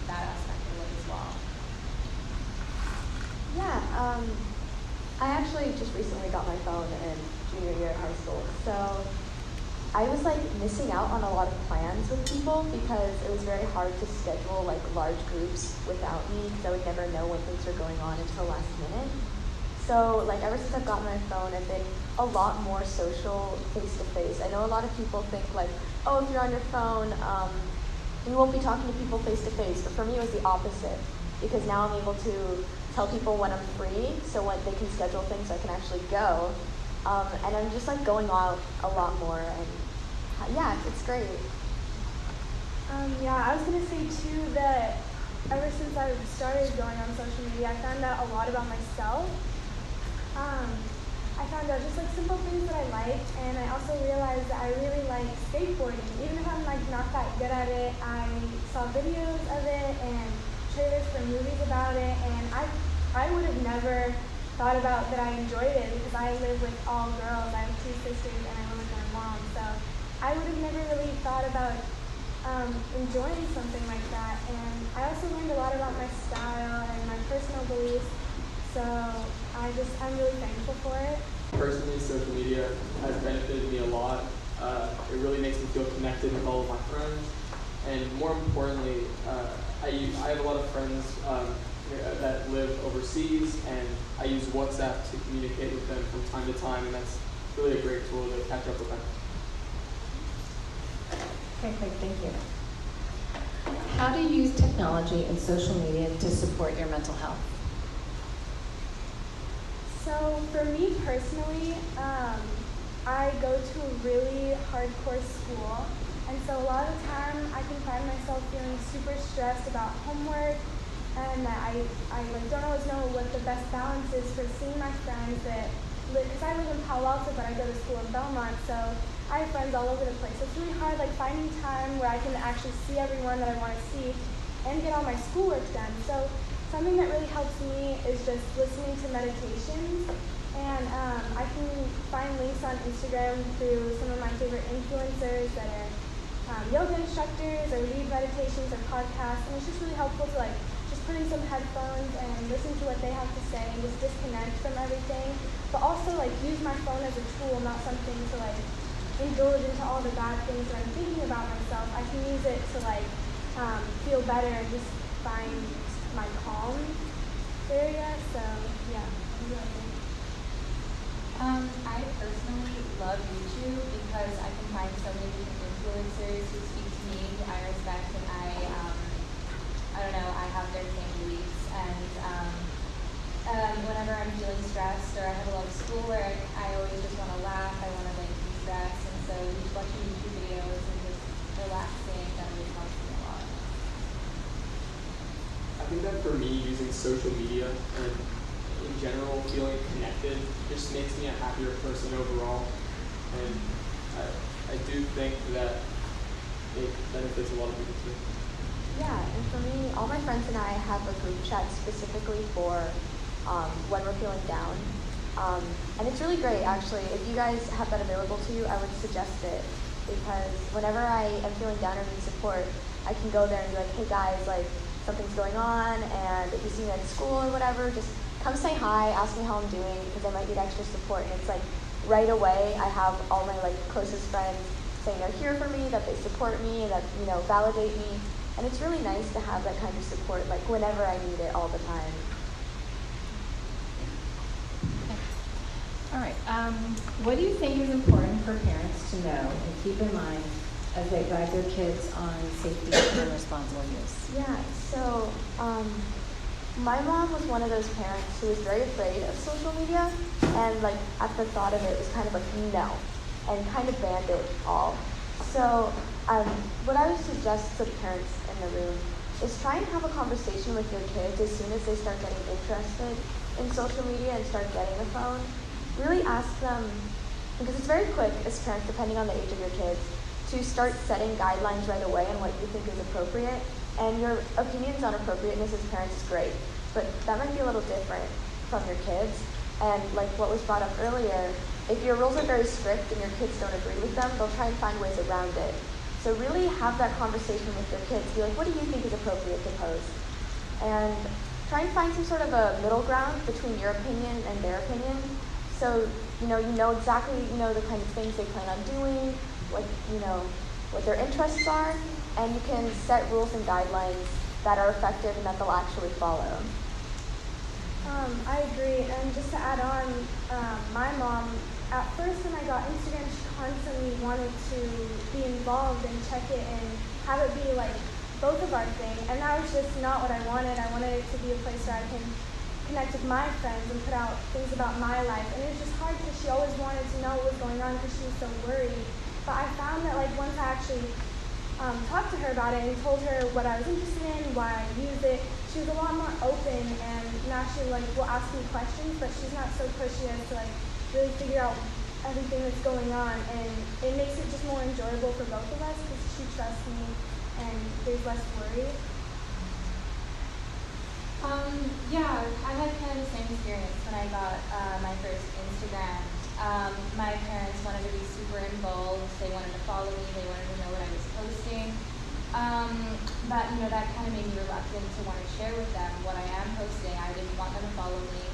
that aspect I love as well. Yeah, I actually just recently got my phone in junior year of high school. So I was like missing out on a lot of plans with people because it was very hard to schedule like large groups without me because I would never know when things were going on until last minute. So like ever since I've gotten my phone, I've been a lot more social face to face. I know a lot of people think like, oh, if you're on your phone, you won't be talking to people face to face. But for me, it was the opposite because now I'm able to tell people when I'm free, so when they can schedule things, so I can actually go. And I'm just like going out a lot more, and yeah, it's great. Yeah, I was gonna say too that ever since I started going on social media, I found out a lot about myself. I found out just like simple things that I liked, and I also realized that I really like skateboarding. Even if I'm like not that good at it, I saw videos of it and trailers for movies about it, and I would have never thought about that I enjoyed it because I live with all girls. I have 2 sisters and I live with my mom, so I would have never really thought about enjoying something like that. And I also learned a lot about my style and my personal beliefs, so I'm really thankful for it. Personally, social media has benefited me a lot. It really makes me feel connected with all of my friends, and more importantly, I have a lot of friends that live overseas, and I use WhatsApp to communicate with them from time to time, and that's really a great tool to catch up with them. Okay, great, thank you. How do you use technology and social media to support your mental health? So for me personally, I go to a really hardcore school, and so a lot of the time I can find myself feeling super stressed about homework, and that I like don't always know what the best balance is for seeing my friends that live, because I live in Palo Alto, but I go to school in Belmont, so I have friends all over the place. So it's really hard like finding time where I can actually see everyone that I want to see and get all my schoolwork done. So something that really helps me is just listening to meditations, and I can find links on Instagram through some of my favorite influencers that are yoga instructors or lead meditations or podcasts, and it's just really helpful to like just put in some headphones and listen to what they have to say and just disconnect from everything, but also like use my phone as a tool, not something to like indulge into all the bad things that I'm thinking about myself. I can use it to like feel better and just find my calm area. So yeah. I personally love YouTube because I can find so many different influencers who speak to me, who I respect, and I don't know, I have their same beliefs. And whenever I'm feeling stressed or I have a lot of schoolwork, I always just want to laugh. I want to like de-stress, and so just watching YouTube videos and just relaxing, that really helps me a lot. I think that for me, using social media and in general feeling connected just makes me a happier person overall, and I do think that it benefits a lot of people too. Yeah, and for me, all my friends and I have a group chat specifically for when we're feeling down. And it's really great, actually. If you guys have that available to you, I would suggest it, because whenever I am feeling down or need support, I can go there and be like, hey guys, like something's going on, and if you see me at school or whatever, just come say hi, ask me how I'm doing, because I might need extra support. And it's like right away, I have all my like closest friends saying they're here for me, that they support me, that validate me. And it's really nice to have that kind of support, like whenever I need it all the time. All right, what do you think is important for parents to know and keep in mind as they guide their kids on safety and responsible use? Yeah, so my mom was one of those parents who was very afraid of social media, and like at the thought of it was kind of like no, and kind of banned it all. So what I would suggest to parents in the room is try and have a conversation with your kids as soon as they start getting interested in social media and start getting a phone. Really ask them, because it's very quick as parents, depending on the age of your kids, to start setting guidelines right away on what you think is appropriate. And your opinions on appropriateness as parents is great, but that might be a little different from your kids. And like what was brought up earlier, if your rules are very strict and your kids don't agree with them, they'll try and find ways around it. So really have that conversation with your kids. Be like, what do you think is appropriate to post? And try and find some sort of a middle ground between your opinion and their opinion. so you know exactly the kind of things they plan on doing, what what their interests are, and you can set rules and guidelines that are effective and that they'll actually follow. I agree, and just to add on, my mom, at first when I got Instagram, she constantly wanted to be involved and check it and have it be like both of our thing, and that was just not what I wanted. I wanted it to be a place where I can connect with my friends and put out things about my life, and it was just hard because she always wanted to know what was going on because she was so worried. But I found that like once I actually talked to her about it and told her what I was interested in, why I use it, she was a lot more open, and now she like will ask me questions, but she's not so pushy as to like really figure out everything that's going on, and it makes it just more enjoyable for both of us because she trusts me and there's less worry. Yeah, I had kind of the same experience when I got my first Instagram. My parents wanted to be super involved. They wanted to follow me. They wanted to know what I was posting. But that kind of made me reluctant to want to share with them what I am posting. I didn't want them to follow me.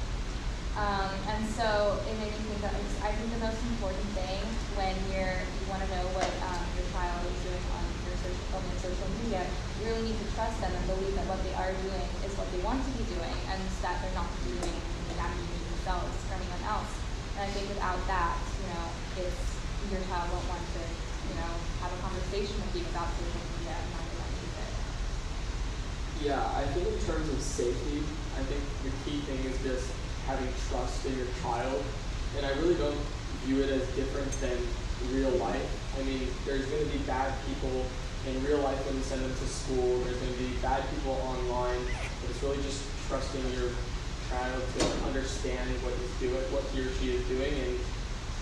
And so it made me think that I think the most important thing when you want to know what your child is doing on social media, you really need to trust them and believe that what they are doing is what they want to be doing, and that they're not doing anything damaging themselves or anyone else. And I think without that, if your child won't want to, have a conversation with you about social media and not going to use it. Yeah, I think in terms of safety, I think the key thing is just having trust in your child, and I really don't view it as different than real life. I mean, there's going to be bad people in real life when you send them to school. There's going to be bad people online. But it's really just trusting your child to understand what he or she is doing, and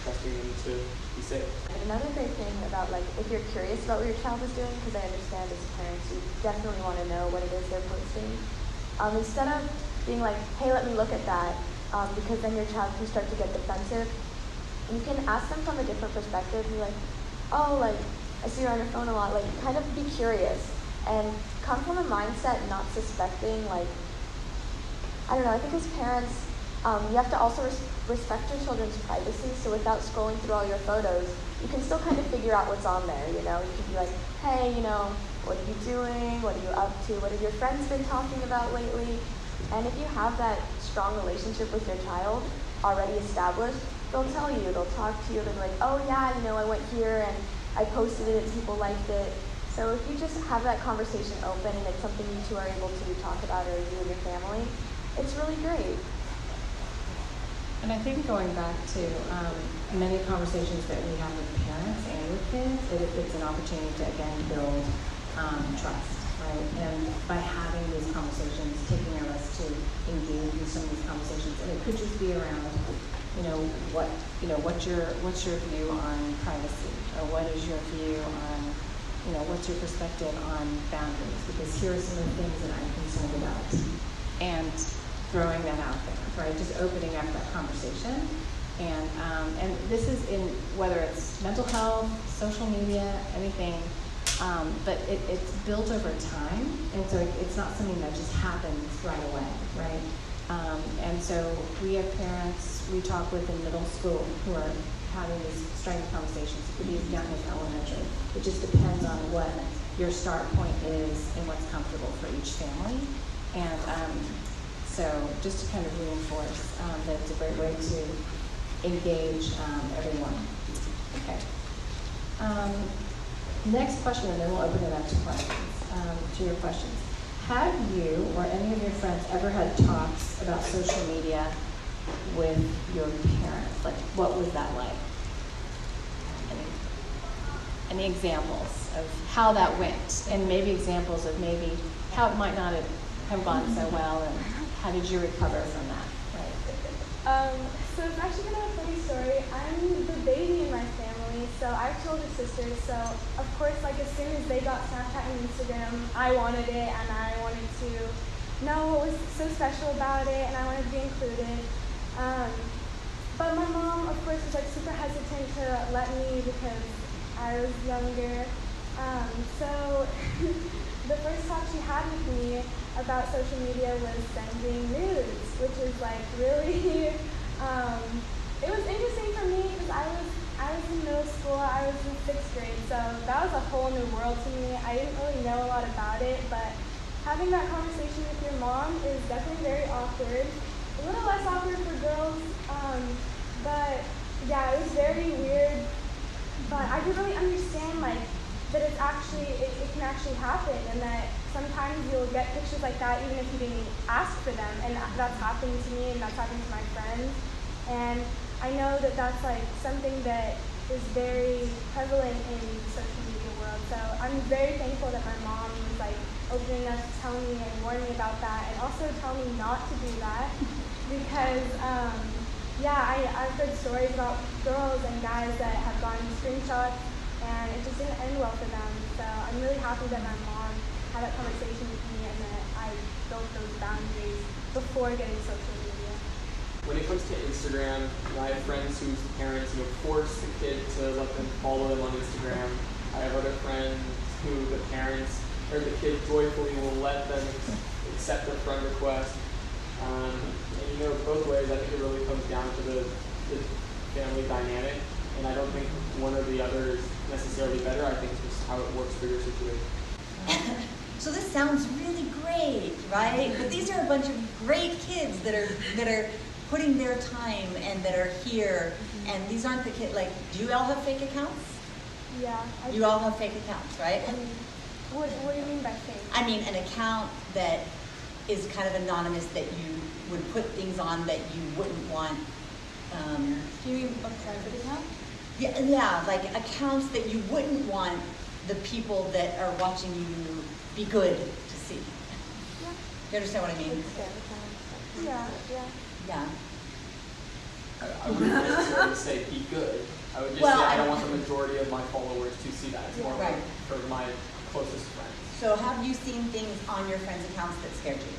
trusting them to be safe. And another great thing about if you're curious about what your child is doing, because I understand as parents you definitely want to know what it is they're posting. Instead of being like, hey, let me look at that, because then your child can start to get defensive. You can ask them from a different perspective. Be like, oh, I see you're on your phone a lot. Kind of be curious and come from a mindset not suspecting. I don't know. I think as parents, you have to also respect your children's privacy. So without scrolling through all your photos, you can still kind of figure out what's on there. You can be like, hey, what are you doing? What are you up to? What have your friends been talking about lately? And if you have that strong relationship with your child already established, they'll tell you, they'll talk to you, they'll be like, oh yeah, I went here and I posted it and people liked it. So if you just have that conversation open and it's something you two are able to talk about, or you and your family, it's really great. And I think going back to many conversations that we have with parents and with kids, it's an opportunity to again build trust, right? And by having these conversations, taking a risk to engage in some of these conversations, and it could just be around, what's your view on privacy, or what is your view on, what's your perspective on boundaries? Because here are some of the things that I'm concerned about, and throwing that out there, right? Just opening up that conversation, and this is in whether it's mental health, social media, anything. But it's built over time, and so it's not something that just happens right away, right? And so we have parents we talk with in middle school who are having these strength conversations. It could be as young as elementary. It just depends on what your start point is and what's comfortable for each family. And so just to kind of reinforce that it's a great way to engage everyone. Okay. Next question, and then we'll open it up to questions, to your questions. Have you or any of your friends ever had talks about social media with your parents? What was that like? Any examples of how that went, and maybe examples of maybe how it might not have gone so well, and how did you recover from that? Right. So it's actually kind of a funny story. I'm the baby in my family, so I have two older sisters. So of course, as soon as they got Snapchat and Instagram, I wanted it, and I wanted to know what was so special about it, and I wanted to be included. But my mom, of course, was super hesitant to let me because I was younger. So the first talk she had with me about social media was sending nudes, which is really it was interesting for me because I was in middle school, I was in 6th grade, so that was a whole new world to me. I didn't really know a lot about it, but having that conversation with your mom is definitely very awkward. A little less awkward for girls, but yeah, it was very weird. But I didn't really understand like that it's actually it can actually happen, and that sometimes you'll get pictures like that even if you didn't ask for them, and that's happened to me and that's happened to my friends. And I know that that's like something that is very prevalent in the social media world. So I'm very thankful that my mom was like open enough to tell me and warn me about that, and also tell me not to do that because I've heard stories about girls and guys that have gotten screenshots and it just didn't end well for them. So I'm really happy that my mom had that conversation with me and that I built those boundaries before getting social media. When it comes to Instagram, I have friends whose parents force the kid to let them follow them on Instagram. I have other friends who the parents or the kid joyfully will let them accept their friend request. And both ways, I think it really comes down to the family dynamic, and I don't think one or the other is necessarily better. I think it's just how it works for your situation. So this sounds really great, right? But these are a bunch of great kids that are putting their time and that are here, and these aren't the kids. Like, do you all have fake accounts? Yeah. You all have fake accounts, right? What do you mean by fake? I mean an account that is kind of anonymous, that you would put things on that you wouldn't want. Do you mean a private account? Yeah, like accounts that you wouldn't want the people that are watching you be good to see. Yeah. You understand what I mean? Yeah. Yeah. I wouldn't necessarily say be good. I would just say I don't want the majority of my followers to see that. It's more like for my closest friends. So have you seen things on your friends' accounts that scared you?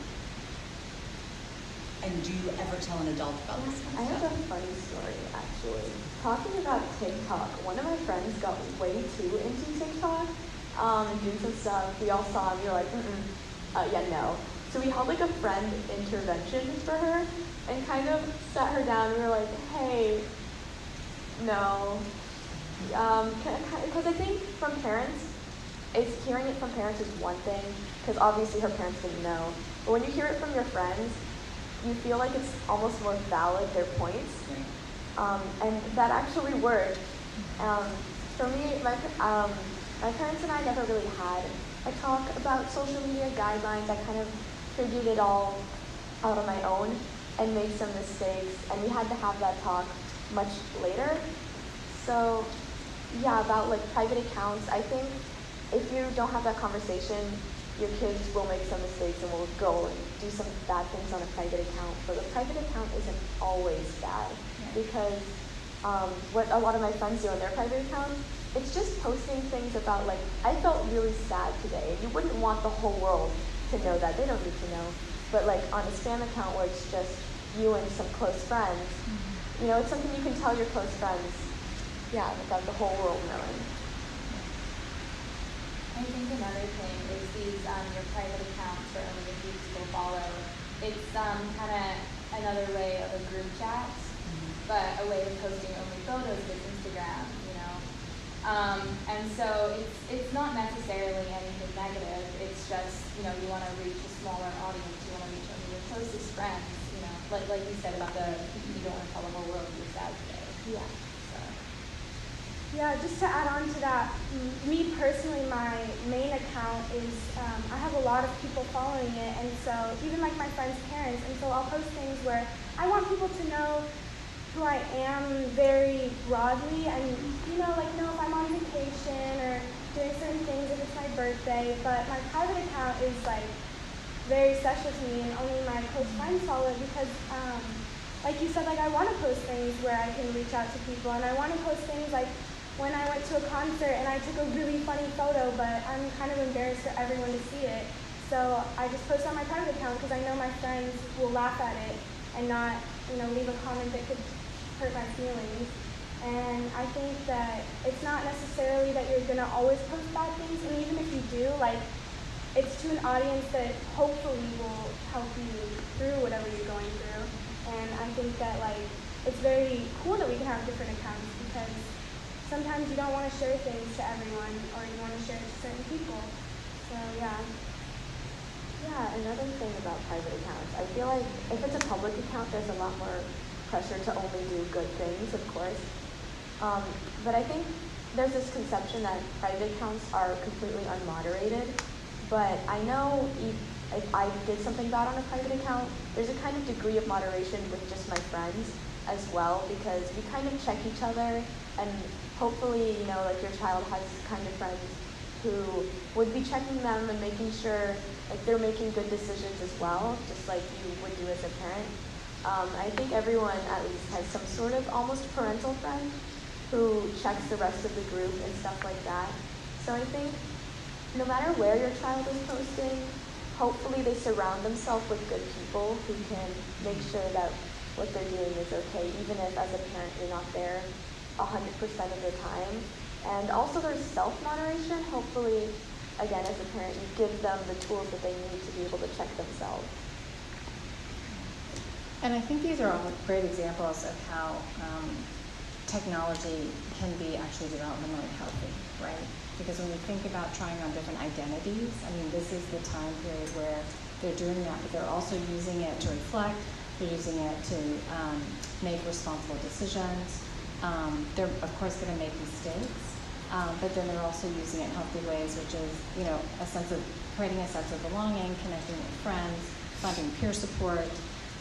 And do you ever tell an adult about this kind of I stuff? have a funny story, actually. Talking about TikTok, one of my friends got way too into TikTok and doing some stuff. We all saw him, we were like, no. So we held like a friend intervention for her and kind of sat her down. We were like, hey, no. Because I think from parents, hearing it from parents is one thing, because obviously her parents didn't know. But when you hear it from your friends, you feel like it's almost more valid, their points. And that actually worked. For me, my parents and I never really had a talk about social media guidelines. I kind of figured it all out on my own and made some mistakes, and we had to have that talk much later. So yeah, about like private accounts, I think if you don't have that conversation, your kids will make some mistakes and will go and do some bad things on a private account. But a private account isn't always bad, because what a lot of my friends do on their private accounts, it's just posting things about like, I felt really sad today. You wouldn't want the whole world to know that. They don't need to know. But like on a spam account where it's just you and some close friends, it's something you can tell your close friends, without the whole world knowing. I think another thing is these your private accounts for only the few people follow. It's kind of another way of a group chat, but a way of posting only photos with Instagram, and so it's not necessarily anything negative. It's just you want to reach a smaller audience. You want to reach only your closest friends. Like you said about you don't want to tell the whole world you're sad today. Yeah. Yeah, just to add on to that, me personally, my main account is, I have a lot of people following it, and so, even like my friends' parents, and so I'll post things where I want people to know who I am very broadly, and, know if I'm on vacation or doing certain things, if it's my birthday, but my private account is, very special to me, and only my close friends follow it, because, like you said, I want to post things where I can reach out to people, and I want to post things when I went to a concert and I took a really funny photo, but I'm kind of embarrassed for everyone to see it. So I just post on my private account because I know my friends will laugh at it and not, leave a comment that could hurt my feelings. And I think that it's not necessarily that you're gonna always post bad things, and even if you do, it's to an audience that hopefully will help you through whatever you're going through. And I think that it's very cool that we can have different accounts because sometimes you don't want to share things to everyone or you want to share it to certain people. So yeah. Yeah, another thing about private accounts, I feel like if it's a public account, there's a lot more pressure to only do good things, of course. But I think there's this conception that private accounts are completely unmoderated. But I know if I did something bad on a private account, there's a kind of degree of moderation with just my friends as well, because we kind of check each other, and hopefully, you know, like your child has kind of friends who would be checking them and making sure like they're making good decisions as well, just like you would do as a parent. I think everyone at least has some sort of almost parental friend who checks the rest of the group and stuff like that. So I think no matter where your child is posting, hopefully they surround themselves with good people who can make sure that what they're doing is okay, even if as a parent you're not there 100% of the time. And also there's self-moderation. Hopefully, again, as a parent, you give them the tools that they need to be able to check themselves. And I think these are all great examples of how technology can be actually developmentally healthy, right? Because when you think about trying on different identities, I mean, this is the time period where they're doing that, but they're also using it to reflect, they're using it to make responsible decisions. They're, of course, going to make mistakes, but then they're also using it in healthy ways, which is, you know, a sense of creating a sense of belonging, connecting with friends, finding peer support.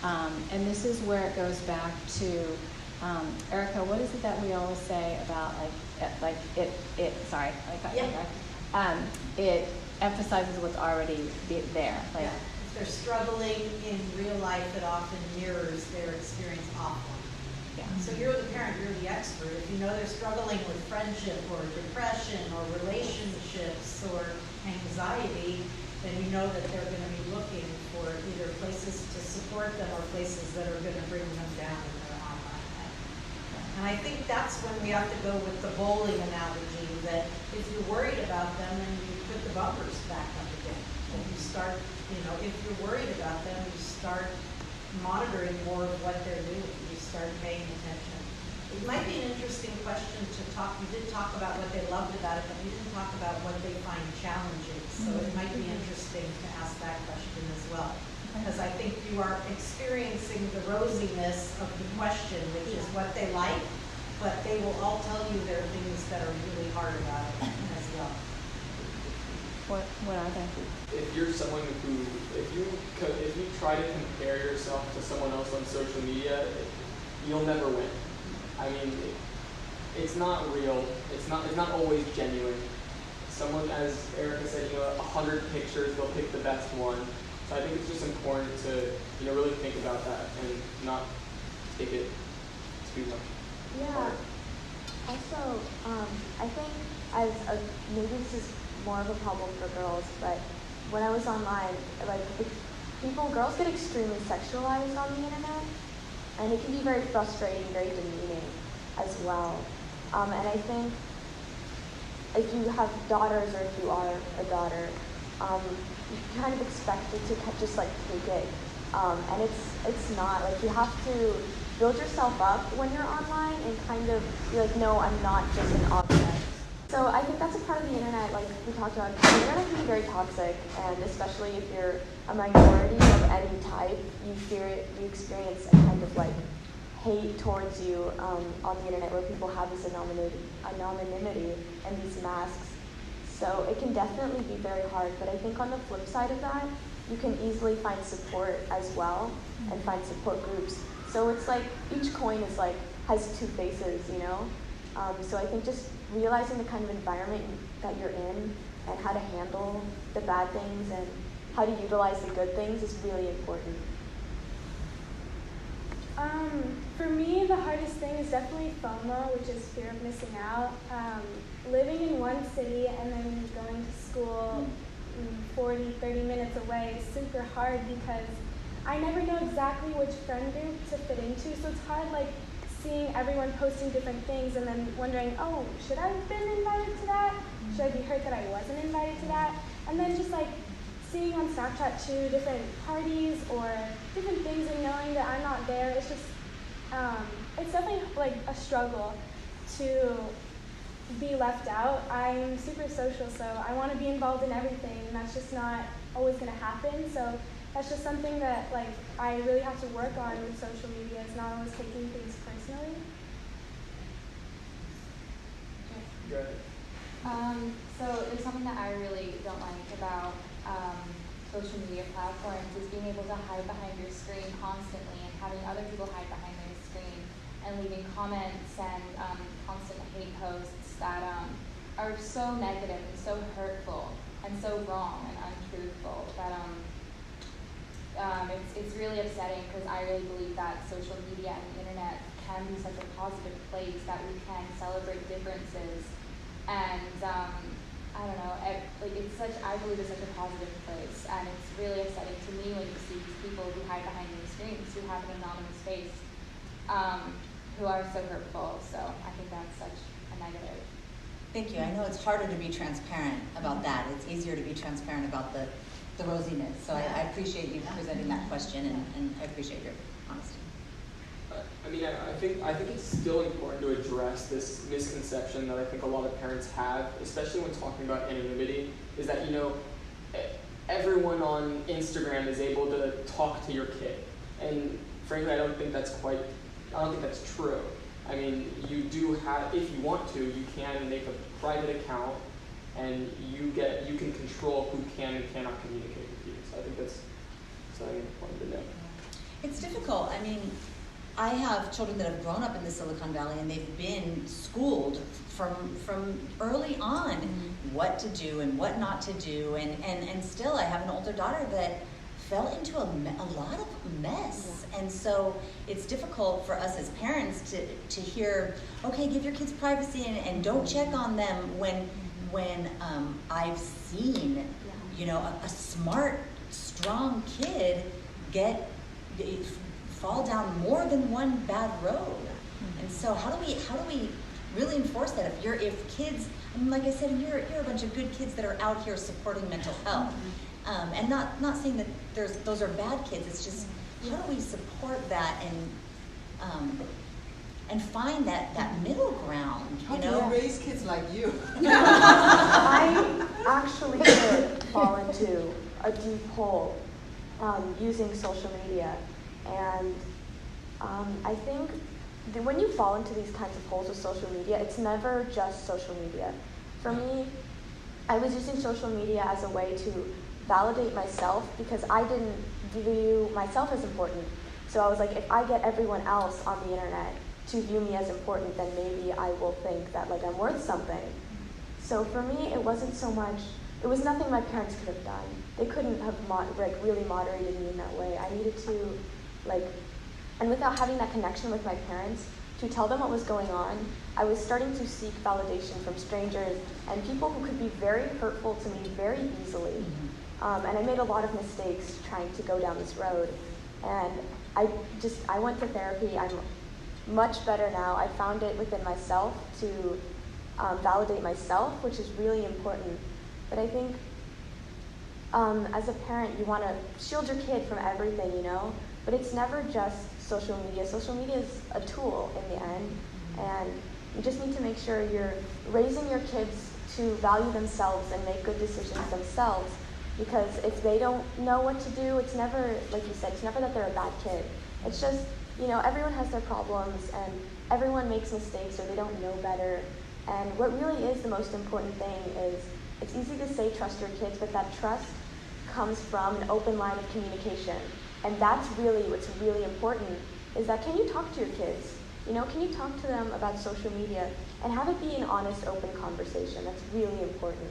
And this is where it goes back to, Erica, what is it that we always say about it emphasizes what's already there. Like, yeah. If they're struggling in real life, it often mirrors their experience offline. Yeah. So you're the parent, you're the expert. If you know they're struggling with friendship or depression or relationships or anxiety, then you know that they're going to be looking for either places to support them or places that are going to bring them down in their online life. And I think that's when we have to go with the bowling analogy, that if you're worried about them, then you put the bumpers back up again. And you start, you know, if you're worried about them, you start monitoring more of what they're doing. You start paying attention. It might be an interesting question to talk. We did talk about what they loved about it, but we didn't talk about what they find challenging. So it might be interesting to ask that question as well. Because I think you are experiencing the rosiness of the question, which is what they like, but they will all tell you there are things that are really hard about it as well. what are they? If you're someone who, if you try to compare yourself to someone else on social media, you'll never win. I mean, it's not real. It's not always genuine. Someone, as Erica said, you know, 100 pictures, they'll pick the best one. So I think it's just important to, you know, really think about that and not take it too much. Yeah. Also, I think maybe this is more of a problem for girls, but when I was online, like girls get extremely sexualized on the internet, and it can be very frustrating, very demeaning as well. And I think if you have daughters or if you are a daughter, you kind of expect it to just like take it. And it's not, like you have to build yourself up when you're online and kind of be like, no, I'm not just an object. So I think that's a part of the internet, like we talked about, the internet can be very toxic, and especially if you're a minority of any type, you experience a kind of like hate towards you on the internet, where people have this anonymity and these masks. So it can definitely be very hard, but I think on the flip side of that, you can easily find support as well and find support groups. So it's like each coin is like has two faces, you know? So I think just realizing the kind of environment that you're in and how to handle the bad things and how to utilize the good things is really important. For me, the hardest thing is definitely FOMO, which is fear of missing out. Living in one city and then going to school 40, 30 minutes away is super hard because I never know exactly which friend group to fit into, so it's hard like seeing everyone posting different things and then wondering, oh, should I have been invited to that? Should I be hurt that I wasn't invited to that? And then just like seeing on Snapchat too different parties or different things and knowing that I'm not there, it's just it's definitely like a struggle to be left out. I'm super social, so I want to be involved in everything, and that's just not always going to happen. So that's just something that like I really have to work on with social media. Is not always taking things personally. Good. So there's something that I really don't like about social media platforms is being able to hide behind your screen constantly and having other people hide behind their screen and leaving comments and constant hate posts that are so negative and so hurtful and so wrong and untruthful that it's really upsetting because I really believe that social media and the internet can be such a positive place that we can celebrate differences and I don't know, I believe it's such a positive place, and it's really upsetting to me when you see these people who hide behind these screens, who have an anonymous face, who are so hurtful. So I think that's such a negative. Thank you. I know it's harder to be transparent about that. It's easier to be transparent about the rosiness. So I appreciate you presenting that question, and I appreciate your honesty. I mean, I think it's still important to address this misconception that I think a lot of parents have, especially when talking about anonymity, is that, you know, everyone on Instagram is able to talk to your kid. And frankly, I don't think that's true. I mean, you do have, if you want to, you can make a private account and you can control who can and cannot communicate with you. So I think that's something important to know. It's difficult. I mean, I have children that have grown up in the Silicon Valley and they've been schooled from early on what to do and what not to do, and still I have an older daughter that fell into a lot of mess. And so it's difficult for us as parents to hear, okay, give your kids privacy and don't check on them when I've seen, you know, a smart, strong kid fall down more than one bad road. And so how do we really enforce that? If kids, I mean, like I said, you're a bunch of good kids that are out here supporting mental health, and not saying that those are bad kids. It's just how do we support that and find that middle ground? How do we raise kids like you? I actually did fall into a deep hole using social media. And I think when you fall into these kinds of holes with social media, it's never just social media. For me, I was using social media as a way to validate myself because I didn't view myself as important. So I was like, if I get everyone else on the internet to view me as important, then maybe I will think that like I'm worth something. So for me, it wasn't so much, it was nothing my parents could have done. They couldn't have really moderated me in that way. I needed to and without having that connection with my parents, to tell them what was going on, I was starting to seek validation from strangers and people who could be very hurtful to me very easily. And I made a lot of mistakes trying to go down this road. And I went to therapy. I'm much better now. I found it within myself to validate myself, which is really important. But I think as a parent, you want to shield your kid from everything, you know? But it's never just social media. Social media is a tool in the end, and you just need to make sure you're raising your kids to value themselves and make good decisions themselves, because if they don't know what to do, it's never, like you said, it's never that they're a bad kid. It's just, you know, everyone has their problems, and everyone makes mistakes, or they don't know better. And what really is the most important thing is, it's easy to say trust your kids, but that trust comes from an open line of communication. And that's really what's really important, is that can you talk to your kids? You know, can you talk to them about social media and have it be an honest, open conversation? That's really important.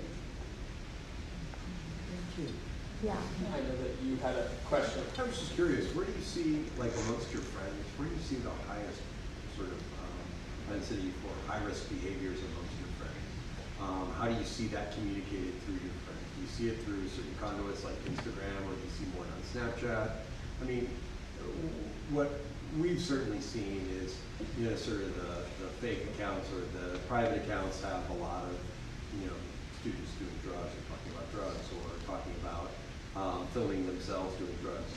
Thank you. Yeah. I know that you had a question. I was just curious, where do you see, like amongst your friends, where do you see the highest sort of density for high-risk behaviors amongst your friends? How do you see that communicated through your friends? Do you see it through certain conduits like Instagram, or do you see more on Snapchat? I mean, what we've certainly seen is, you know, sort of the fake accounts or the private accounts have a lot of, you know, students doing drugs or talking about drugs, or talking about filming themselves doing drugs,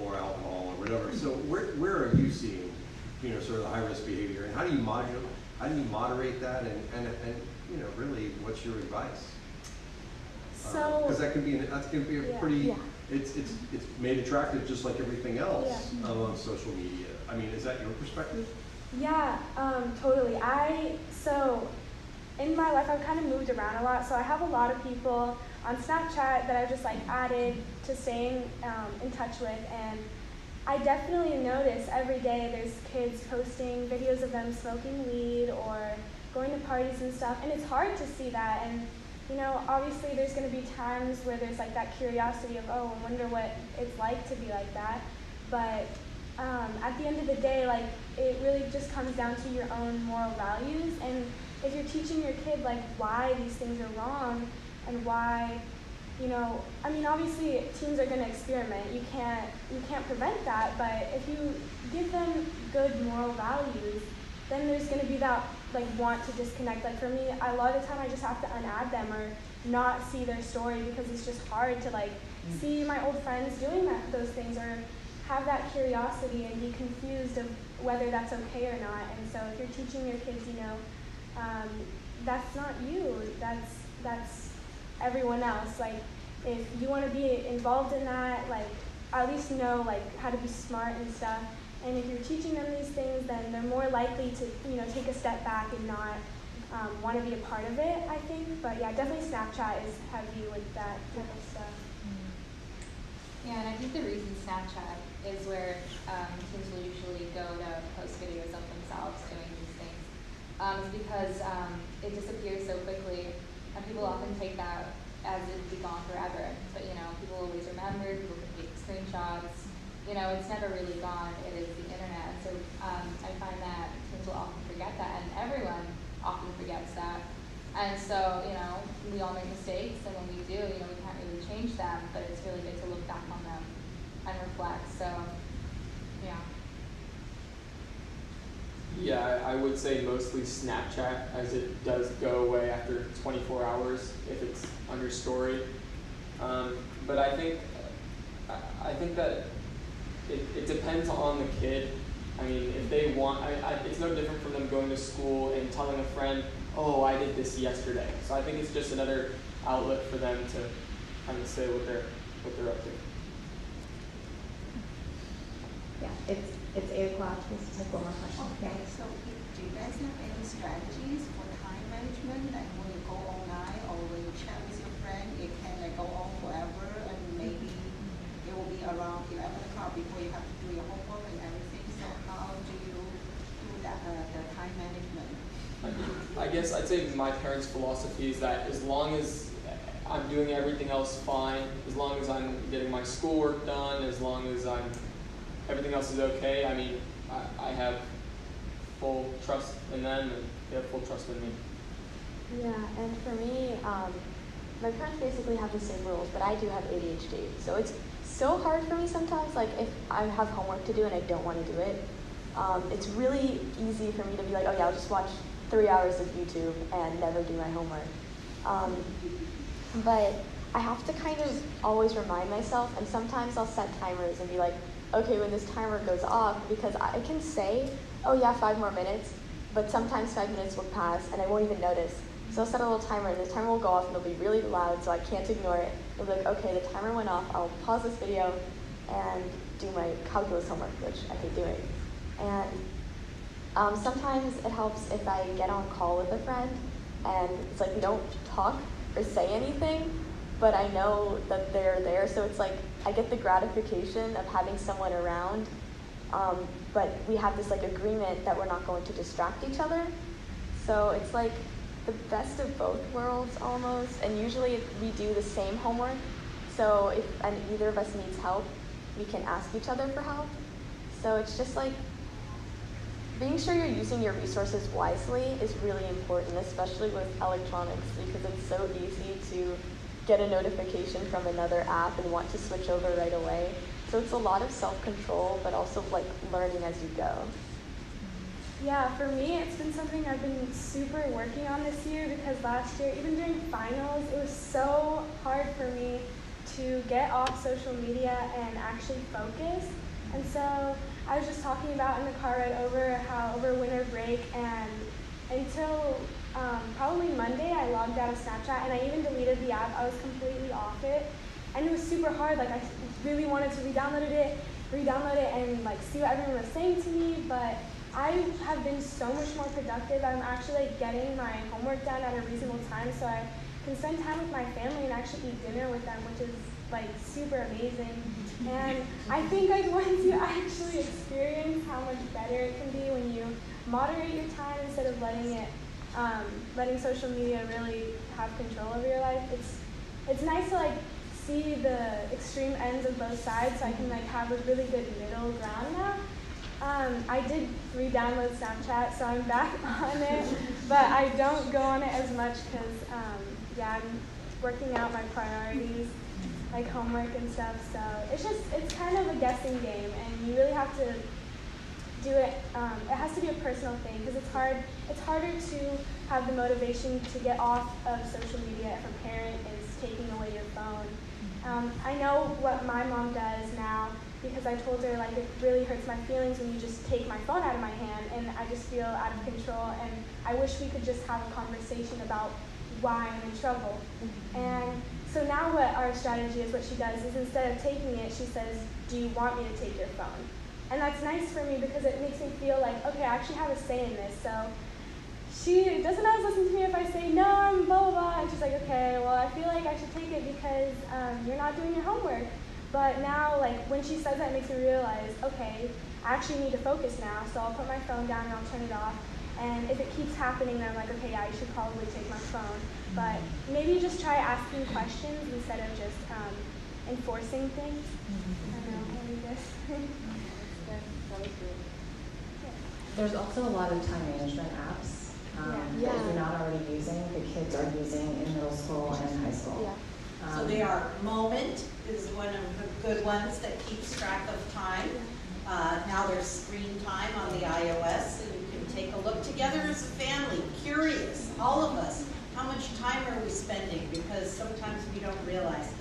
or alcohol or whatever. So where are you seeing sort of the high risk behavior, and how do you moderate that, and really, what's your advice? So because that can be a pretty. It's made attractive just like everything else on social media. I mean, is that your perspective? Yeah, totally. So in my life, I've kind of moved around a lot. So I have a lot of people on Snapchat that I've just like added to staying in touch with, and I definitely notice every day there's kids posting videos of them smoking weed or going to parties and stuff, and it's hard to see that. And obviously there's going to be times where there's like that curiosity of, oh, I wonder what it's like to be like that. But at the end of the day, like, it really just comes down to your own moral values. And if you're teaching your kid like why these things are wrong and why, obviously teens are going to experiment. You can't prevent that. But if you give them good moral values, then there's going to be that like want to disconnect. Like for me, a lot of the time I just have to unadd them or not see their story because it's just hard to like see my old friends doing those things or have that curiosity and be confused of whether that's okay or not. And so if you're teaching your kids, that's not you, that's everyone else. Like if you want to be involved in that, like at least know like how to be smart and stuff. And if you're teaching them these things, then they're more likely to, take a step back and not want to be a part of it, I think. But yeah, definitely Snapchat is heavy with that type of stuff. Yeah, and I think the reason Snapchat is where teens will usually go to post videos of themselves doing these things is because it disappears so quickly, and people often take that as it would be gone forever. But people always remember, people can take screenshots. It's never really gone. It is the internet. So I find that teens will often forget that, and everyone often forgets that. And so, we all make mistakes, and when we do, we can't really change them, but it's really good to look back on them and reflect. So, yeah. Yeah, I would say mostly Snapchat, as it does go away after 24 hours if it's on your story. But I think that it depends on the kid. I mean, if they want, it's no different from them going to school and telling a friend, oh, I did this yesterday. So I think it's just another outlet for them to kind of say what they're up to. Yeah, it's 8 o'clock. Let's take one more question. Okay, so do you guys have any strategies for time management? Like when you go online or when you chat with your friend, it can like go on forever, and maybe it will be around 11 o'clock before you have to do your homework and everything. So how do you do that, the time management? I guess I'd say my parents' philosophy is that as long as I'm doing everything else fine, as long as I'm getting my schoolwork done, as long as everything else is okay, I mean, I have full trust in them, and they have full trust in me. Yeah, and for me, my parents basically have the same rules, but I do have ADHD. So it's so hard for me sometimes, like if I have homework to do and I don't want to do it, it's really easy for me to be like, oh yeah, I'll just watch 3 hours of YouTube and never do my homework. But I have to kind of always remind myself, and sometimes I'll set timers and be like, okay, when this timer goes off, because I can say, oh yeah, 5 more minutes, but sometimes 5 minutes will pass and I won't even notice. So I'll set a little timer, and the timer will go off and it'll be really loud, so I can't ignore it. I'll be like, okay, the timer went off, I'll pause this video and do my calculus homework, which I hate doing. And sometimes it helps if I get on call with a friend, and it's like we don't talk or say anything, but I know that they're there, so it's like I get the gratification of having someone around, but we have this like agreement that we're not going to distract each other. So it's like the best of both worlds almost, and usually we do the same homework, so if either of us needs help, we can ask each other for help. So it's just like being sure you're using your resources wisely is really important, especially with electronics, because it's so easy to get a notification from another app and want to switch over right away. So it's a lot of self-control, but also like learning as you go. Yeah, for me, it's been something I've been super working on this year, because last year, even during finals, it was so hard for me to get off social media and actually focus. And so I was just talking about in the car ride over how over winter break and until probably Monday I logged out of Snapchat and I even deleted the app. I was completely off it. And it was super hard. Like I really wanted to re-download it and like see what everyone was saying to me, but I have been so much more productive. I'm actually like getting my homework done at a reasonable time so I can spend time with my family and actually eat dinner with them, which is like super amazing. And I think like once you actually experience how much better it can be when you moderate your time instead of letting social media really have control over your life, it's nice to like see the extreme ends of both sides so I can like have a really good middle ground now. I did re-download Snapchat, so I'm back on it, but I don't go on it as much because, I'm working out my priorities, like homework and stuff, so it's kind of a guessing game, and you really have to do it, it has to be a personal thing, because it's harder to have the motivation to get off of social media if a parent is taking away your phone. I know what my mom does now, because I told her like it really hurts my feelings when you just take my phone out of my hand and I just feel out of control, and I wish we could just have a conversation about why I'm in trouble. And so now what our strategy is, what she does is instead of taking it, she says, do you want me to take your phone? And that's nice for me because it makes me feel like, okay, I actually have a say in this. So she doesn't always listen to me if I say, no, I'm blah, blah, blah. And she's like, okay, well, I feel like I should take it because you're not doing your homework. But now, like, when she says that, it makes me realize, okay, I actually need to focus now, so I'll put my phone down and I'll turn it off. And if it keeps happening, then I'm like, okay, yeah, I should probably take my phone. But maybe just try asking questions instead of just enforcing things. I don't know, maybe this. That was good. There's also a lot of time management apps that if you're not already using, the kids are using in middle school and high school. So they are. Moment is one of the good ones that keeps track of time. Now there's screen time on the iOS, and you can take a look together as a family, curious, all of us. How much time are we spending? Because sometimes we don't realize.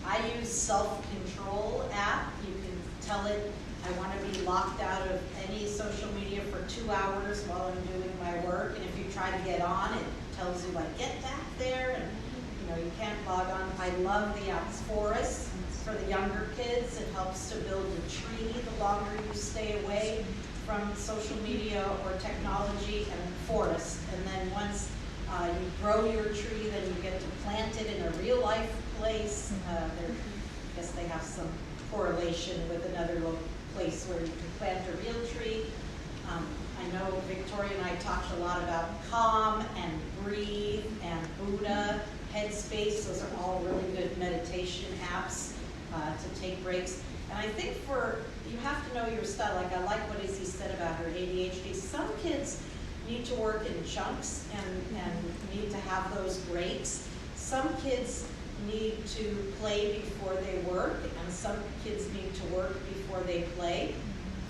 I use self-control app. You can tell it, I want to be locked out of any social media for 2 hours while I'm doing my work. And if you try to get on, it tells you like, get back there. And you can't log on. I love the apps Forest for the younger kids. It helps to build a tree the longer you stay away from social media or technology, and Forest. And then once you grow your tree, then you get to plant it in a real life place. I guess they have some correlation with another place where you can plant a real tree. I know Victoria and I talked a lot about Calm and Breathe and Buddha, Headspace. Those are all really good meditation apps to take breaks. And I think you have to know your style. Like I like what Izzy said about her ADHD. Some kids need to work in chunks and need to have those breaks. Some kids need to play before they work, and some kids need to work before they play.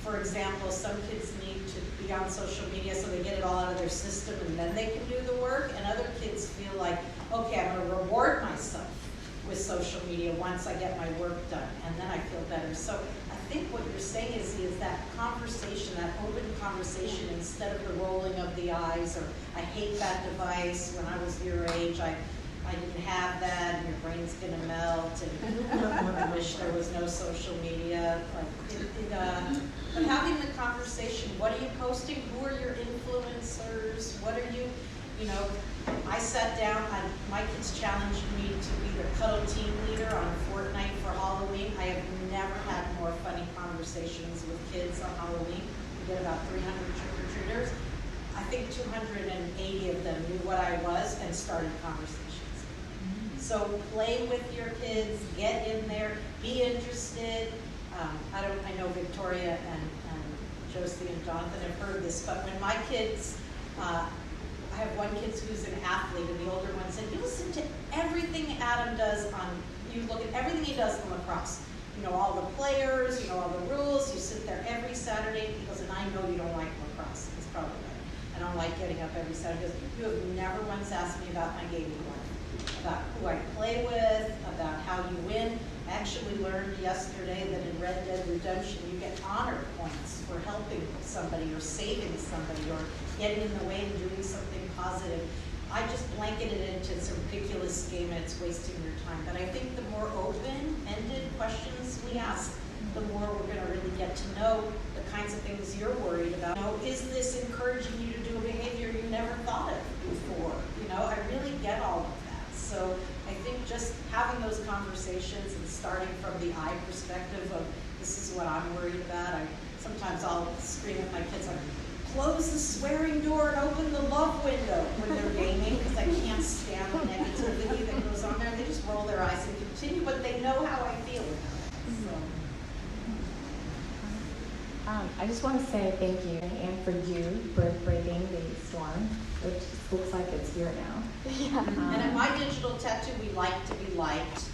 For example, some kids need to be on social media so they get it all out of their system and then they can do the work, and other kids feel like, okay, I'm going to reward myself with social media once I get my work done, and then I feel better. So I think what you're saying is that conversation, that open conversation, instead of the rolling of the eyes, or I hate that device, when I was your age, I didn't have that, and your brain's gonna melt, and I wish there was no social media. But having the conversation, what are you posting? Who are your influencers? What are you, I sat down, my kids challenged me to be their cuddle team leader on Fortnite for Halloween. I have never had more funny conversations with kids on Halloween. We did about 300 trick-or-treaters. I think 280 of them knew what I was and started conversations. So play with your kids, get in there, be interested. I know Victoria and Josie and Jonathan have heard this, but when my kids, I have one kid who's an athlete, and the older one said, you listen to everything Adam does you look at everything he does on lacrosse. All the players, all the rules, you sit there every Saturday. He goes, and I know you don't like lacrosse. It's probably right. I don't like getting up every Saturday. He goes, you have never once asked me about my gaming life, about who I play with, about how you win. I actually learned yesterday that in Red Dead Redemption, you get honor points for helping somebody or saving somebody or getting in the way and doing something positive. I just blanketed it into it's a ridiculous game and it's wasting your time. But I think the more open-ended questions we ask, the more we're going to really get to know the kinds of things you're worried about. You know, is this encouraging you to do a behavior you never thought of before? You know, I really get all of that. So I think just having those conversations and starting from the I perspective of this is what I'm worried about. Sometimes I'll scream at my kids like, close the swearing door and open the love window when they're gaming because I can't stand the negativity that goes on there. They just roll their eyes and continue, but they know how I feel about it. So. I just want to say thank you, and for you for braving the storm, which looks like it's here now. Yeah. And at my digital tattoo, we like to be liked,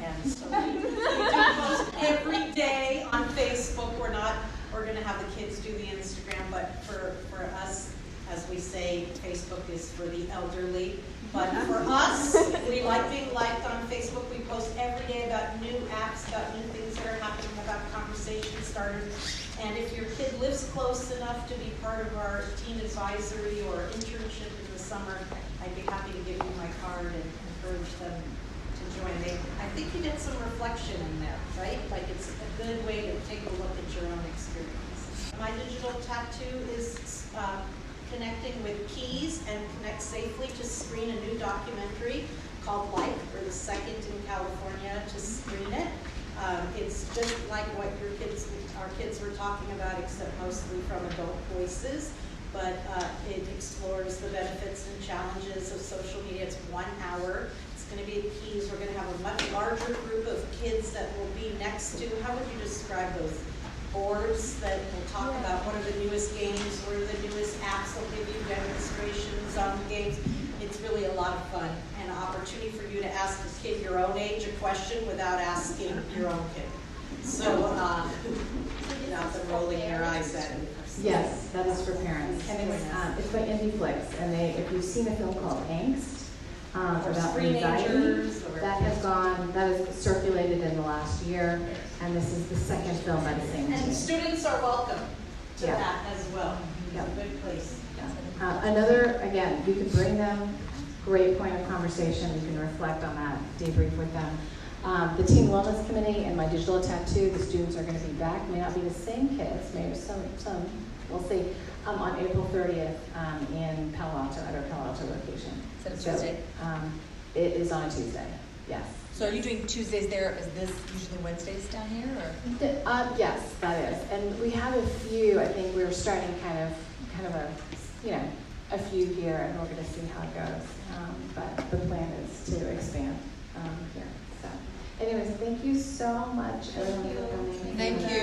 and so we do post every day on Facebook. We're going to have the kids do the Instagram, but for us, as we say, Facebook is for the elderly. But for us, we like being liked on Facebook. We post every day about new apps, about new things that are happening, about conversation starters. And if your kid lives close enough to be part of our teen advisory or internship in the summer, I'd be happy to give you my card and encourage them to join. I think you get some reflection in there, right? Like it's a good way to take a look at your own experience. My digital tattoo is connecting with keys and connect safely to screen a new documentary called Like. We're the second in California to screen it. It's just like what our kids were talking about, except mostly from adult voices. But it explores the benefits and challenges of social media. It's 1 hour. It's going to be at Keys. We're going to have a much larger group of kids that will be next to, how would you describe those boards that will talk about what are the newest games, what are the newest apps. They'll give you demonstrations on the games. It's really a lot of fun and an opportunity for you to ask a kid your own age a question without asking your own kid. So, not them rolling their eyes at it. Yes, that is for parents. And it's by IndieFlix. And if you've seen a film called Angst, about anxiety, that has circulated in the last year. And this is the second film by the same team. And students are welcome to that as well. It's a good place. Again, you can bring them, great point of conversation. You can reflect on that, debrief with them. The Teen Wellness Committee and my digital tattoo, the students are going to be back. May not be the same kids, maybe some, we'll see, on April 30th in Palo Alto, at our Palo Alto location. Is that a Tuesday? It is on a Tuesday, yes. So are you doing Tuesdays there? Is this usually Wednesdays down here? Or? Yes, that is. And we have a few, I think we're starting kind of a few here, and we're going to see how it goes. But the plan is to expand here. So anyways, thank you so much, everyone, for coming. Thank you.